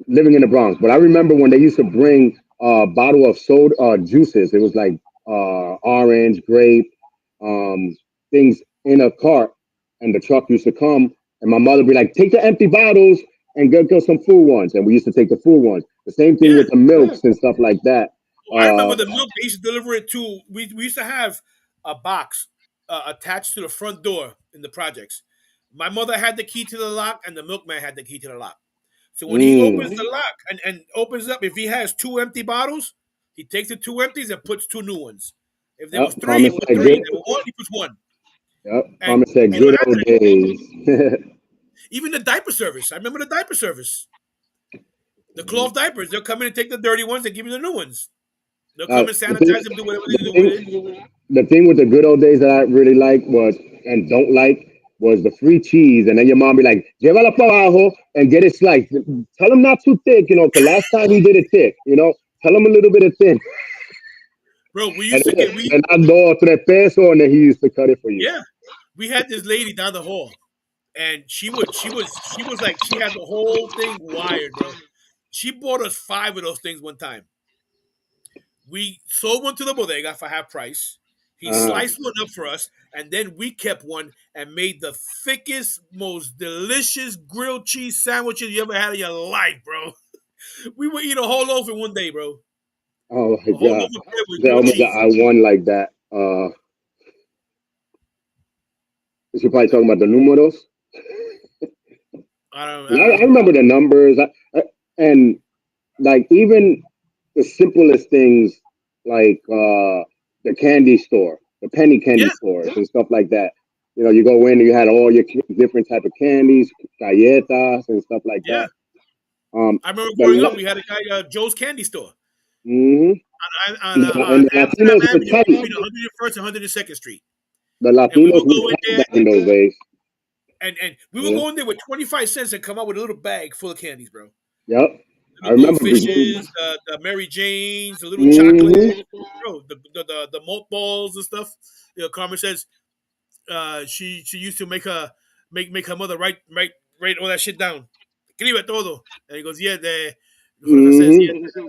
living in the Bronx." But I remember when they used to bring a bottle of soda juices. It was like orange, grape, um, things in a cart, and the truck used to come, and my mother would be like, "Take the empty bottles and go some full ones," and we used to take the full ones. The same thing Yeah. with the milks and stuff like that. I Uh, remember the milk. They used to deliver it to. We used to have a box attached to the front door in the projects. My mother had the key to the lock, and the milkman had the key to the lock. So when he opens mm, the lock and opens up, if he has 2 empty bottles, he takes the 2 empties and puts 2 new ones. If there yep, was three, he Thomas puts said three. good. If there was one, he puts one. Yep, And Thomas said we don't good have old that anymore. days. Even the diaper service. I remember the diaper service. The cloth diapers. They'll come in and take the dirty ones and give you the new ones. They'll come and The thing, sanitize them, do whatever they the do with it. the thing with the good old days that I really like was and don't like was the free cheese, and then your mom be like, "Llévala para abajo and get it sliced." Tell him not too thick, because last time he did it thick. Tell him a little bit of thin, Bro, we and used to get we and I know 3 pesos, and then he used to cut it for you. yeah. We had this lady down the hall and she was like she had the whole thing wired, bro. She bought us 5 of those things one time. We sold one to the bodega for half price. He Uh, sliced one up for us, and then we kept one and made the thickest, most delicious grilled cheese sandwiches you ever had in your life, bro. We would eat a whole loaf in one day, bro. oh my A whole god! loaf of bread with Oh grilled my god! cheese. I won like that. You're probably talking about the números. I I don't know. remember the numbers, and like even the simplest things, like the candy store, the penny candy Yeah, stores, and stuff like that. You go in and you had all your different type of candies, galletas and stuff like Yeah, that. Um, I remember the growing up, we had a guy, Joe's Candy Store hmm and the Amsterdam Latinos were Avenue between tight. 101st and 102nd Street, The and we Latinos would were go in tight there, back in those days. and we would Yeah. go in there with 25 cents and come out with a little bag full of candies, bro. Yep. I Little remember. goldfishes, the Mary Janes, the little chocolate, Mm-hmm. bro, the malt balls and stuff. Carmen says she used to make her mother write all that shit down. Escribe todo. And he goes, yeah, Jorge says, yeah, Mm-hmm.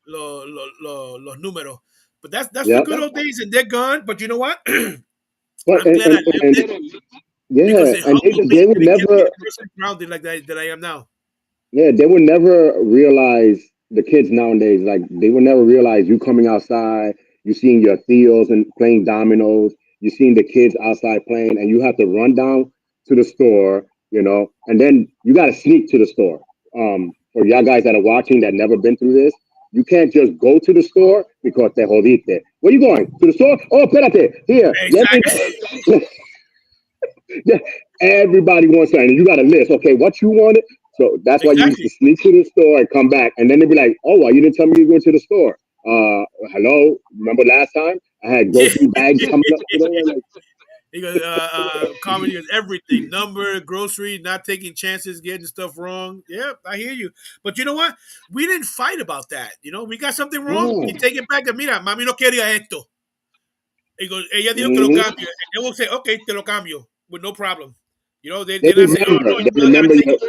los números. But that's the Yep. good old days, and they're gone. But you know what? But I'm glad I lived it because yeah, it and humbled me they would and it kept me never. the person grounded like that I am now. Yeah, they would never realize the kids nowadays. Like they would never realize you coming outside, you seeing your tios and playing dominoes, you seeing the kids outside playing, and you have to run down to the store, and then you got to sneak to the store. For y'all guys that are watching that never been through this, you can't just go to the store because te jodiste. Where you going? To the store? Oh, espérate, here. Exactly. Yeah, everybody wants something. You got a list. Okay, what you wanted. So that's why you used to Exactly. sneak to the store and come back, and then they'd be like, "Oh, well, you didn't tell me you were going to the store." Hello. Remember last time I had Yeah. grocery bags coming up? Like, He goes, comedy is everything. Number, grocery, not taking chances, getting stuff wrong. Yep, I hear you. But you know what? We didn't fight about that. We got something wrong. no. You take it back. And mira, mami no quería esto. He goes, ella dijo que lo hmm cambio. And they will say, okay, te lo cambio with no problem. They They're not saying, oh remember. no, you They know, I gotta remember take your. it.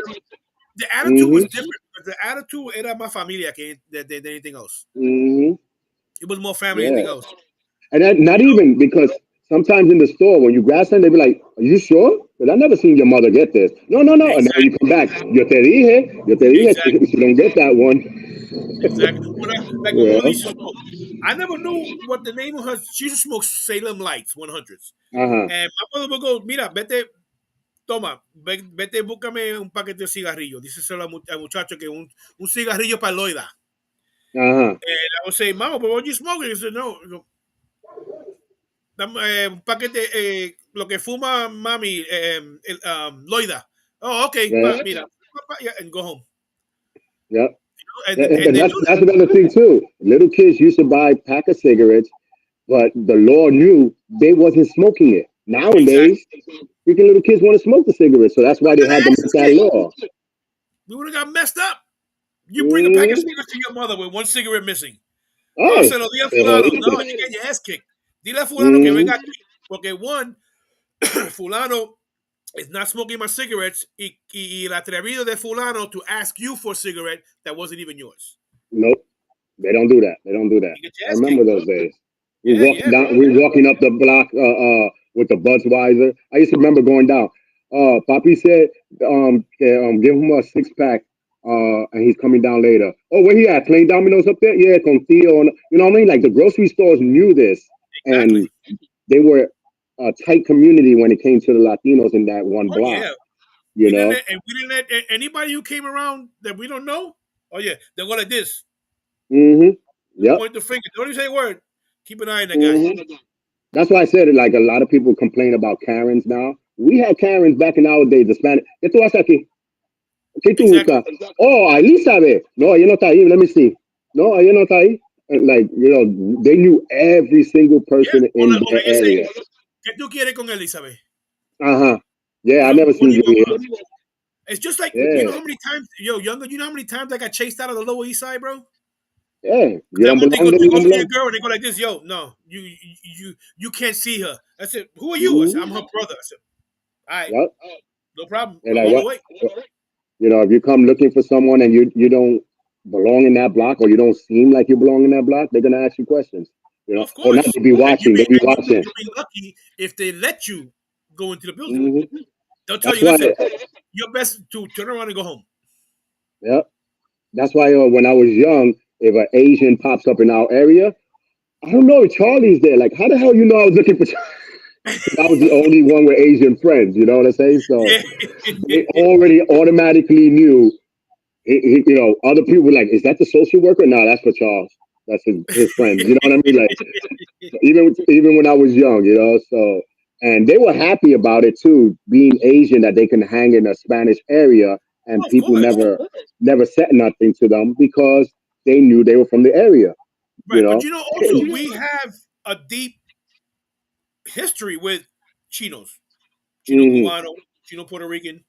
The attitude was hmm different. Because the attitude era más familia than anything else. hmm It was more family than Yeah, anything else. and that, not You know, even because sometimes in the store when you grab something, they be like, "Are you sure?" Because I never seen your mother get this. No, no, no. And then when you come exactly, back, yo te dije, exactly. she don't get that one. Exactly. Like when Mom Yeah. used to smoke, I never knew what the name of her. She used to smoke Salem Lights 100s. Uh huh. And my mother would go, mira, vete, toma, vete, búscame un paquete de cigarrillos. Dice al muchacho que un cigarrillo para Loida. Uh huh. And I would say, Mama, but what you smoking? He said, no, un paquete, lo que fuma mami, Loida. Oh, okay, Yeah. mira, yeah, and go home. Yeah. And And they that's do that. that's another thing too. Little kids used to buy pack of cigarettes, but the law knew they wasn't smoking it. Exactly. Nowadays, freaking little kids want to smoke the cigarettes, so that's why they We're had gonna to ask make this that kid. law. We would have got messed up. You bring a pack of Mm-hmm. cigarettes to your mother with one cigarette missing. Oh, Hey, se lo di a te fulano. No, jodiste. you get your ass kicked. Dile a fulano que venga Mm-hmm. aquí. Porque one, fulano is not smoking my cigarettes y el atrevido de fulano to ask you for a cigarette that wasn't even yours. Nope, they don't do that. They don't do that. You get your I ass remember kicked. those days. We Yeah, walking yeah, bro. down. We walking up the block with the Budweiser. I used to remember going down. Papi said, give him a 6 pack. And he's coming down later. Oh, where he at? Playing dominoes up there? Yeah, con Theo. And, you know what I mean? Like the grocery stores knew this, and Exactly. they were a tight community when it came to the Latinos in that one Oh, block. yeah. You know? We didn't let anybody who came around that we don't know. Oh, yeah. They go like this. Mm-hmm. They Yep. point the finger. Don't even say a word. Keep an eye on that guy. Mm-hmm. That's why I said it. Like a lot of people complain about Karens now. We had Karens back in our days. The Spanish. ¿Qué tú haces aquí? ¿Qué tú Exactly. buscas? Oh, ahí sabe. No, ella no está ahí. Let me see. No, ella no está ahí. And like, they knew every single Yeah. person in Or their like you say, area. ¿qué tú quieres con Elizabeth? Uh-huh. Yeah, I never What seen do you you want here. from her? It's just like, you know Yeah. how many times, younger, you know how many times I got chased out of the Lower East Side, bro? Yeah. You Because I don't went to belong there, to you go don't see a belong. girl and they go like this, yo, no, you can't see her. I said, who are you? I said, I'm Mm-hmm. her brother. I said, all right, Yep. no problem. And I'm like on the what? way. If you come looking for someone and you don't belong in that block or you don't seem like you belong in that block, they're gonna ask you questions. Of Or not course. to be And watching, they be watching. you'll be lucky if they let you go into the building. Hmm They'll tell That's you, why, listen, you're best to turn around and go home. yeah. That's why when I was young, if an Asian pops up in our area, I don't know if Charlie's there. Like, how the hell you know I was looking for? Because I was the only one with Asian friends. You know what I'm saying? So Yeah. they already automatically knew. Other people were like, "Is that the social worker?" No, that's for Charles. That's his friends. You know what I mean? Like, even when I was young, so and they were happy about it too, being Asian, that they can hang in a Spanish area, and Oh, of people course. never said nothing to them because they knew they were from the area. You Right, but know. also we have a deep history with Chinos, Chino Hmm. Cubano, Chino Puerto Rican,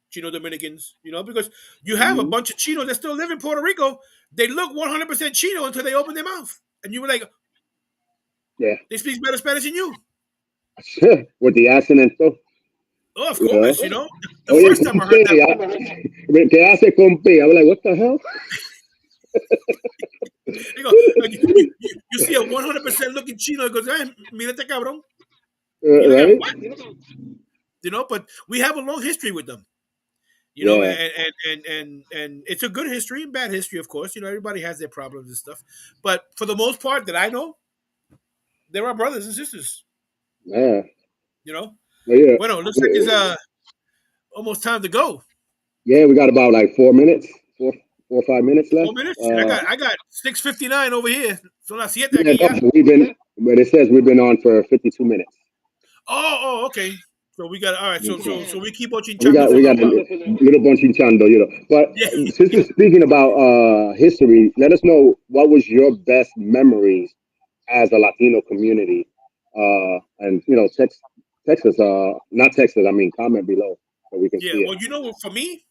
Chino Dominicans. Because you have a Hmm. bunch of Chinos that still live in Puerto Rico. They look 100% Chino until they open their mouth, and you were like, Yeah. they speak better Spanish than you. With the accent and stuff. Oh, of You know. course. The Oye, first time I heard compi, that, ¿qué hace compi? I was like, what the hell? they go, you see a 100% looking Chino, it goes, mírate cabrón. You look at Right? what? But we have a long history with them. Yeah. And it's a good history and bad history, of course. Everybody has their problems and stuff. But for the most part that I know, they're our brothers and sisters. Yeah. You know? But yeah. Well, looks like it's almost time to go. Yeah, we got about like 4 minutes, 4 or 5 minutes left. 4 minutes? And I got 6:59 over here. Son las siete Yeah, aquí ya. no, but it says we've been on for 52 minutes. Oh, okay. So we got all right. So we keep on We chinchando got for we a got little a while. little bunch in Chando, But Yeah. since we're speaking about history, let us know what was your best memories as a Latino community. And text us, not text us, I mean comment below so we can Yeah. see it. Well, for me,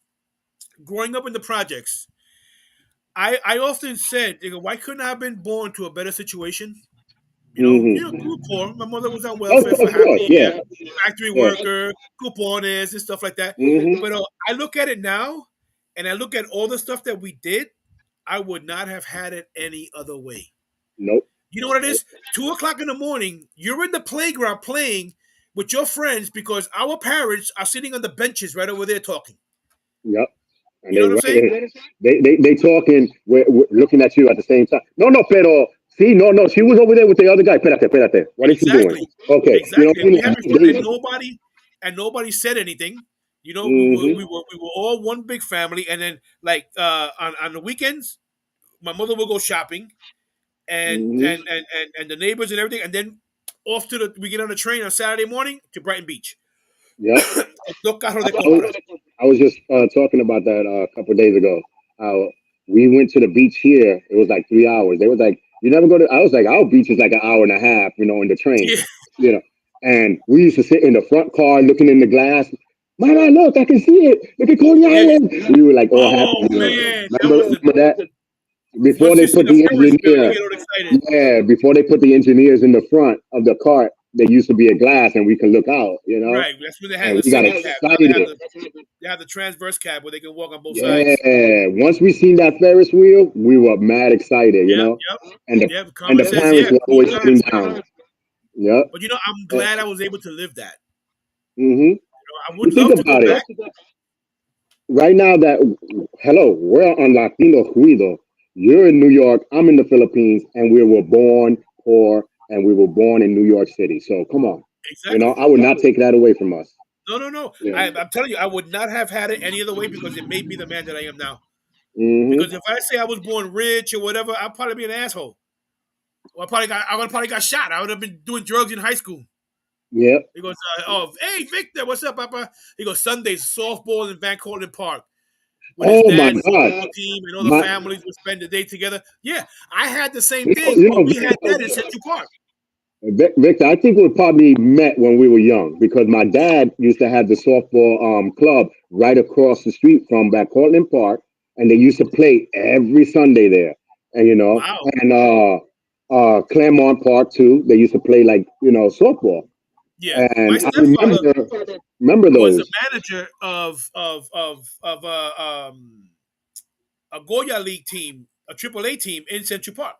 growing up in the projects, I often said, why couldn't I have been born to a better situation? We were poor. My mother was on welfare for Of half course, the year, yeah. factory Yeah. worker, coupones, and stuff like that. Hmm. But I look at it now, and I look at all the stuff that we did. I would not have had it any other way. Nope. You know what it Nope. is? 2 o'clock in the morning, you're in the playground playing with your friends because our parents are sitting on the benches right over there talking. Yep. And You know what I'm saying? they talking. We're looking at you at the same time. No, pero see, no. She was over there with the other guy. Espérate. What is she doing? Exactly. Okay, Exactly. And we having fun, They, and nobody said anything. We were hmm. we were we were all one big family, and then like on the weekends, my mother will go shopping, and Hmm. and and and, and the neighbors and everything, and then off to we get on the train on Saturday morning to Brighton Beach. Yep. Dos carros de I was, compra. I was just talking about that a couple of days ago. How we went to the beach here. It was like 3 hours. They was like, you never go to. I was like, our beach is like an hour and a half. In the train. Yeah. You know, and we used to sit in the front car looking in the glass. Mama, look, I can see it. Look at Coney Yeah. Island. We were like all happy. Oh man, that was Remember that? Before once they you see put the the Ferris wheel, you engineer, get all excited. yeah, before they put the engineers in the front of the cart, there used to be a glass and we could look out. Right. That's when they had And the we got single cab. Now they have excited. the transverse cab where they can walk on both sides. Yeah, once we seen that Ferris wheel, we were mad excited, Yep, yep, and yep. and Common the says, parents yeah, were cool always sitting times. down. Yep. But I'm glad I was able to live that. Mm-hmm. I would Think love to go about it. back. Right now, hello, we're on Latino Ruido. You're in New York. I'm in the Philippines, and we were born poor, and we were born in New York City. So come on, Exactly. I would not take that away from us. No. Yeah. I'm telling you, I would not have had it any other way because it made me the man that I am now. Mm-hmm. Because if I say I was born rich or whatever, I'd probably be an asshole. Or I would have probably got shot. I would have been doing drugs in high school. Yep. He goes, hey Victor, what's up, Papa? He goes, Sundays softball in Van Cortlandt Park with his Oh my dad's God. softball team, and all the My, families would spend the day together. Yeah, I had the same you know, thing, you but know, we had that in Central Park. Victor, I think we probably met when we were young because my dad used to have the softball club right across the street from back Cortland Park, and they used to play every Sunday there. And Wow. and Claremont Park too. They used to play like softball, Yeah, my and I stepfather remember was the those. manager of a Goya League team, a AAA team in Central Park.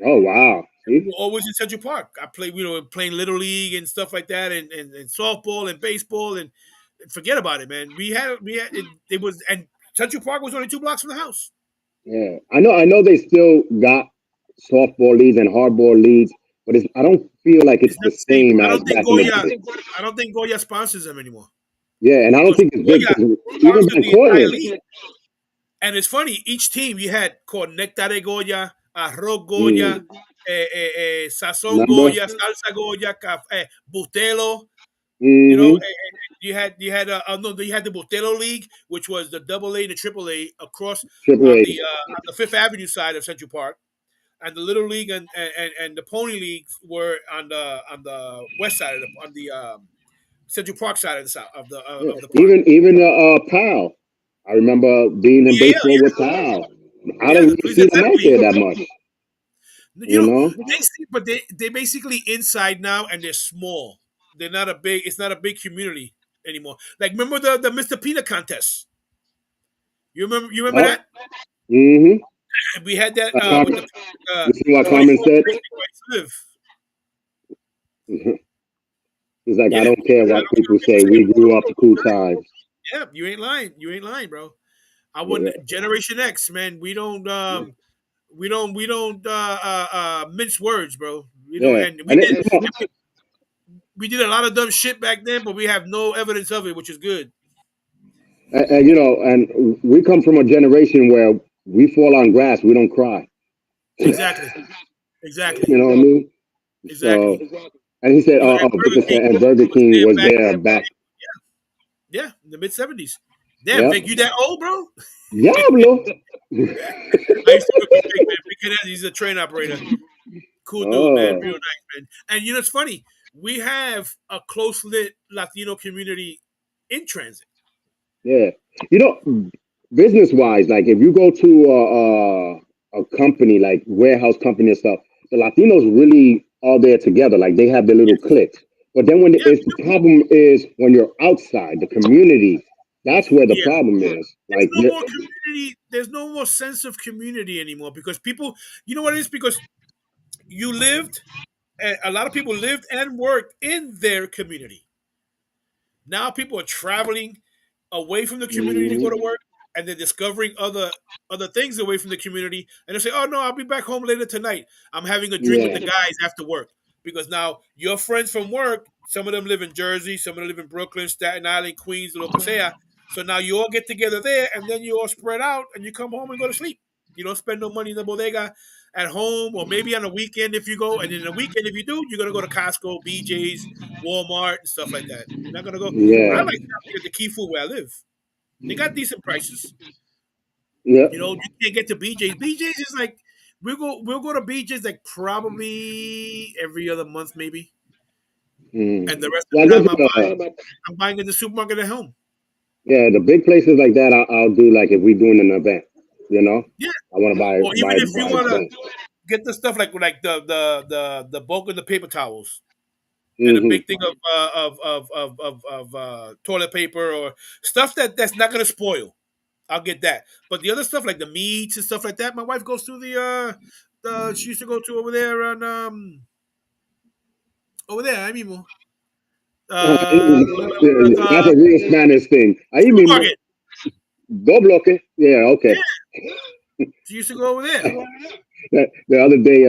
Oh wow! We See? were always in Central Park. I played, playing little league and stuff like that, and softball and baseball, and forget about it, man. We had it. It was, and Central Park was only 2 blocks from the house. Yeah, I know they still got softball leagues and hardball leagues, but I don't feel like it's It's the not the same. same I as don't think back in the Goya. day. I don't think Goya sponsors them anymore Yeah, and I don't because think it's big Goya because even sponsored back the entire Cortland. league. And it's funny, each team you had called Nectare Goya, Arroz Mm, Goya, Sazon Remember? Goya, Salsa Goya, Bustelo. You know, Mm-hmm. you had the Bustelo League, which was the double A and the triple A across Triple A. on the Fifth Avenue side of Central Park, and the Little League and the Pony League were on the west side of the Central Park side of the south Yeah. of the park. Even Pal. I remember being in Yeah, baseball with Pal. I yeah, don't the really Police see them Athletic out there League. that much. You You know, know? they basically inside now, and they're small. They're not a big. It's not a big community anymore. Like remember the Mr. Peanut contest. You remember Oh. that? Mm-hmm. And we had that Like with the you see what Carmen 24 said? rights to live. Mhm. He's like, I Yeah, don't care I what don't care people what people say. say. We grew up cool times. Yeah, you ain't lying. You ain't lying, bro. I Yeah. wouldn't. Generation X, man. We don't mince words, bro. We don't, Yeah. and we And did. you know, We did a lot of dumb shit back then, but we have no evidence of it, which is good. and, and we come from a generation where we fall on grass, we don't cry. Exactly. Exactly. You know what I mean? So, Exactly. and he said, And Burger 50 King Cent and Burger was King there was back there then. back. Yeah, in the mid 70s. Damn, Yep. Vic, you that old, bro? Diablo. I used to work with Vic, man. Vic Hernandez, he's a train operator. Cool dude, man. Oh, Real nice, man. And you know, it's funny. We have a close lit Latino community in transit. yeah. You know, business wise, like if you go to a company like warehouse company and stuff, the Latinos really are there together. Like they have their little Yes. cliques. But then when Yeah, it's the problem is when you're outside the community, that's where the yeah. problem is. There's Like, no more community. There's no more sense of community anymore because people, you know what it is? Because you lived, and a lot of people lived and worked in their community. Now people are traveling away from the community to go to mhm, work, and they're discovering other things away from the community. And they say, "Oh no, I'll be back home later tonight. I'm having a drink with the yeah, guys after work." Because now your friends from work, some of them live in Jersey, some of them live in Brooklyn, Staten Island, Queens, lo que sea. So now you all get together there, and then you all spread out, and you come home and go to sleep. You don't spend no money in the bodega at home, or maybe on a weekend if you go. And in the weekend, if you do, you're gonna go to Costco, BJ's, Walmart, and stuff like that. You're not gonna go. I yeah, like shopping at the Key Food where I live. They got decent prices. yeah. You know, you can't get to BJ's. BJ's is like we'll go to BJ's like probably every other month, maybe. Mm. And the rest of Well, I the guess time I'm buying in the supermarket at home. yeah, the big places like that, I'll do like if we're doing an event. You know, Yeah. I want to Or even if you buy wanna stuff. get the stuff like the bulk of the paper towels and a Hmm. big thing of toilet paper or stuff that's not gonna spoil. I'll get that. But the other stuff like the meats and stuff like that, my wife goes to the she used to go to over there on over there, I mean That's the a real Spanish thing. Ahí mismo, supermarket. dos bloques. Yeah, okay. Yeah, she used to go over there. The other day,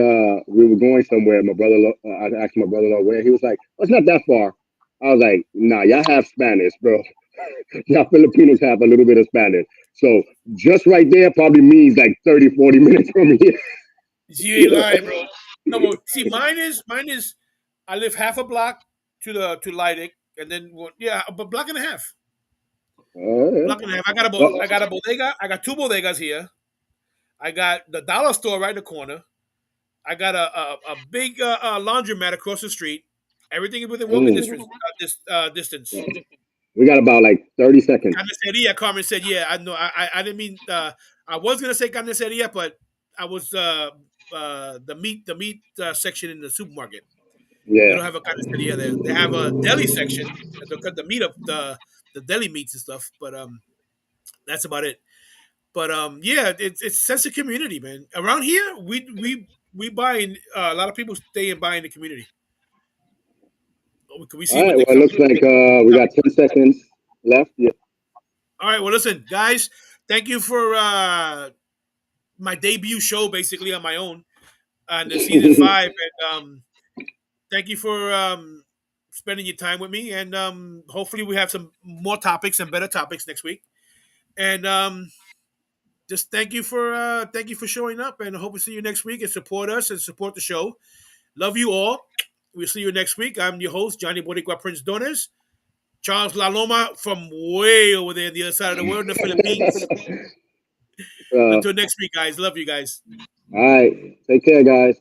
we were going somewhere. My brother, I asked my brother where. He was like, "Oh, it's not that far." I was like, "Nah, y'all have Spanish, bro. Y'all Filipinos have a little bit of Spanish. So just right there probably means like 30, 40 minutes from here." She ain't lying, bro. No, but see, mine is. I live half a block to Leidic, and then yeah, a block and a half. Uh, Block and a half. I got a bodega. I got two bodegas here. I got the dollar store right in the corner. I got a big laundromat across the street. Everything is within walking mm. distance. Distance. We got about like 30 seconds. Carniceria, Carmen said, "Yeah, I know. I didn't mean. I was gonna say carniceria, but I was the meat section in the supermarket. They Yeah. don't have a carniceria there. They have a deli section. They'll cut the meat up, the deli meats and stuff. But that's about it. But yeah, it's sense of community, man. Around here, we buy in. A lot of people stay and buy in the community. We All see right. what Well, they it come. looks like we got 10 seconds left. Yeah. All right. Well, listen, guys. Thank you for my debut show, basically on my own, on the season five, and thank you for spending your time with me. And hopefully, we have some more topics and better topics next week. And just thank you for showing up, and I hope to see you next week and support us and support the show. Love you all. We'll see you next week. I'm your host, Johnny Boricua Prince Dones. Charles Laloma from way over there on the other side of the world in the Philippines. Until next week, guys. Love you guys. All right. Take care, guys.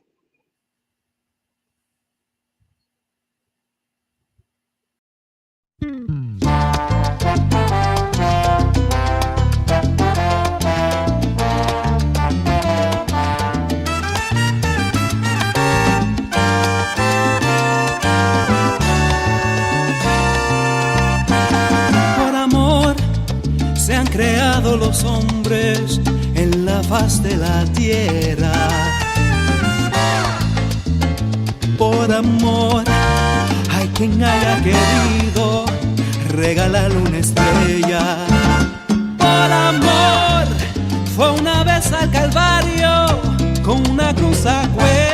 Se han creado los hombres en la faz de la tierra. Por amor, hay quien haya querido regalarle una estrella. Por amor, fue una vez al Calvario con una cruz a cuello.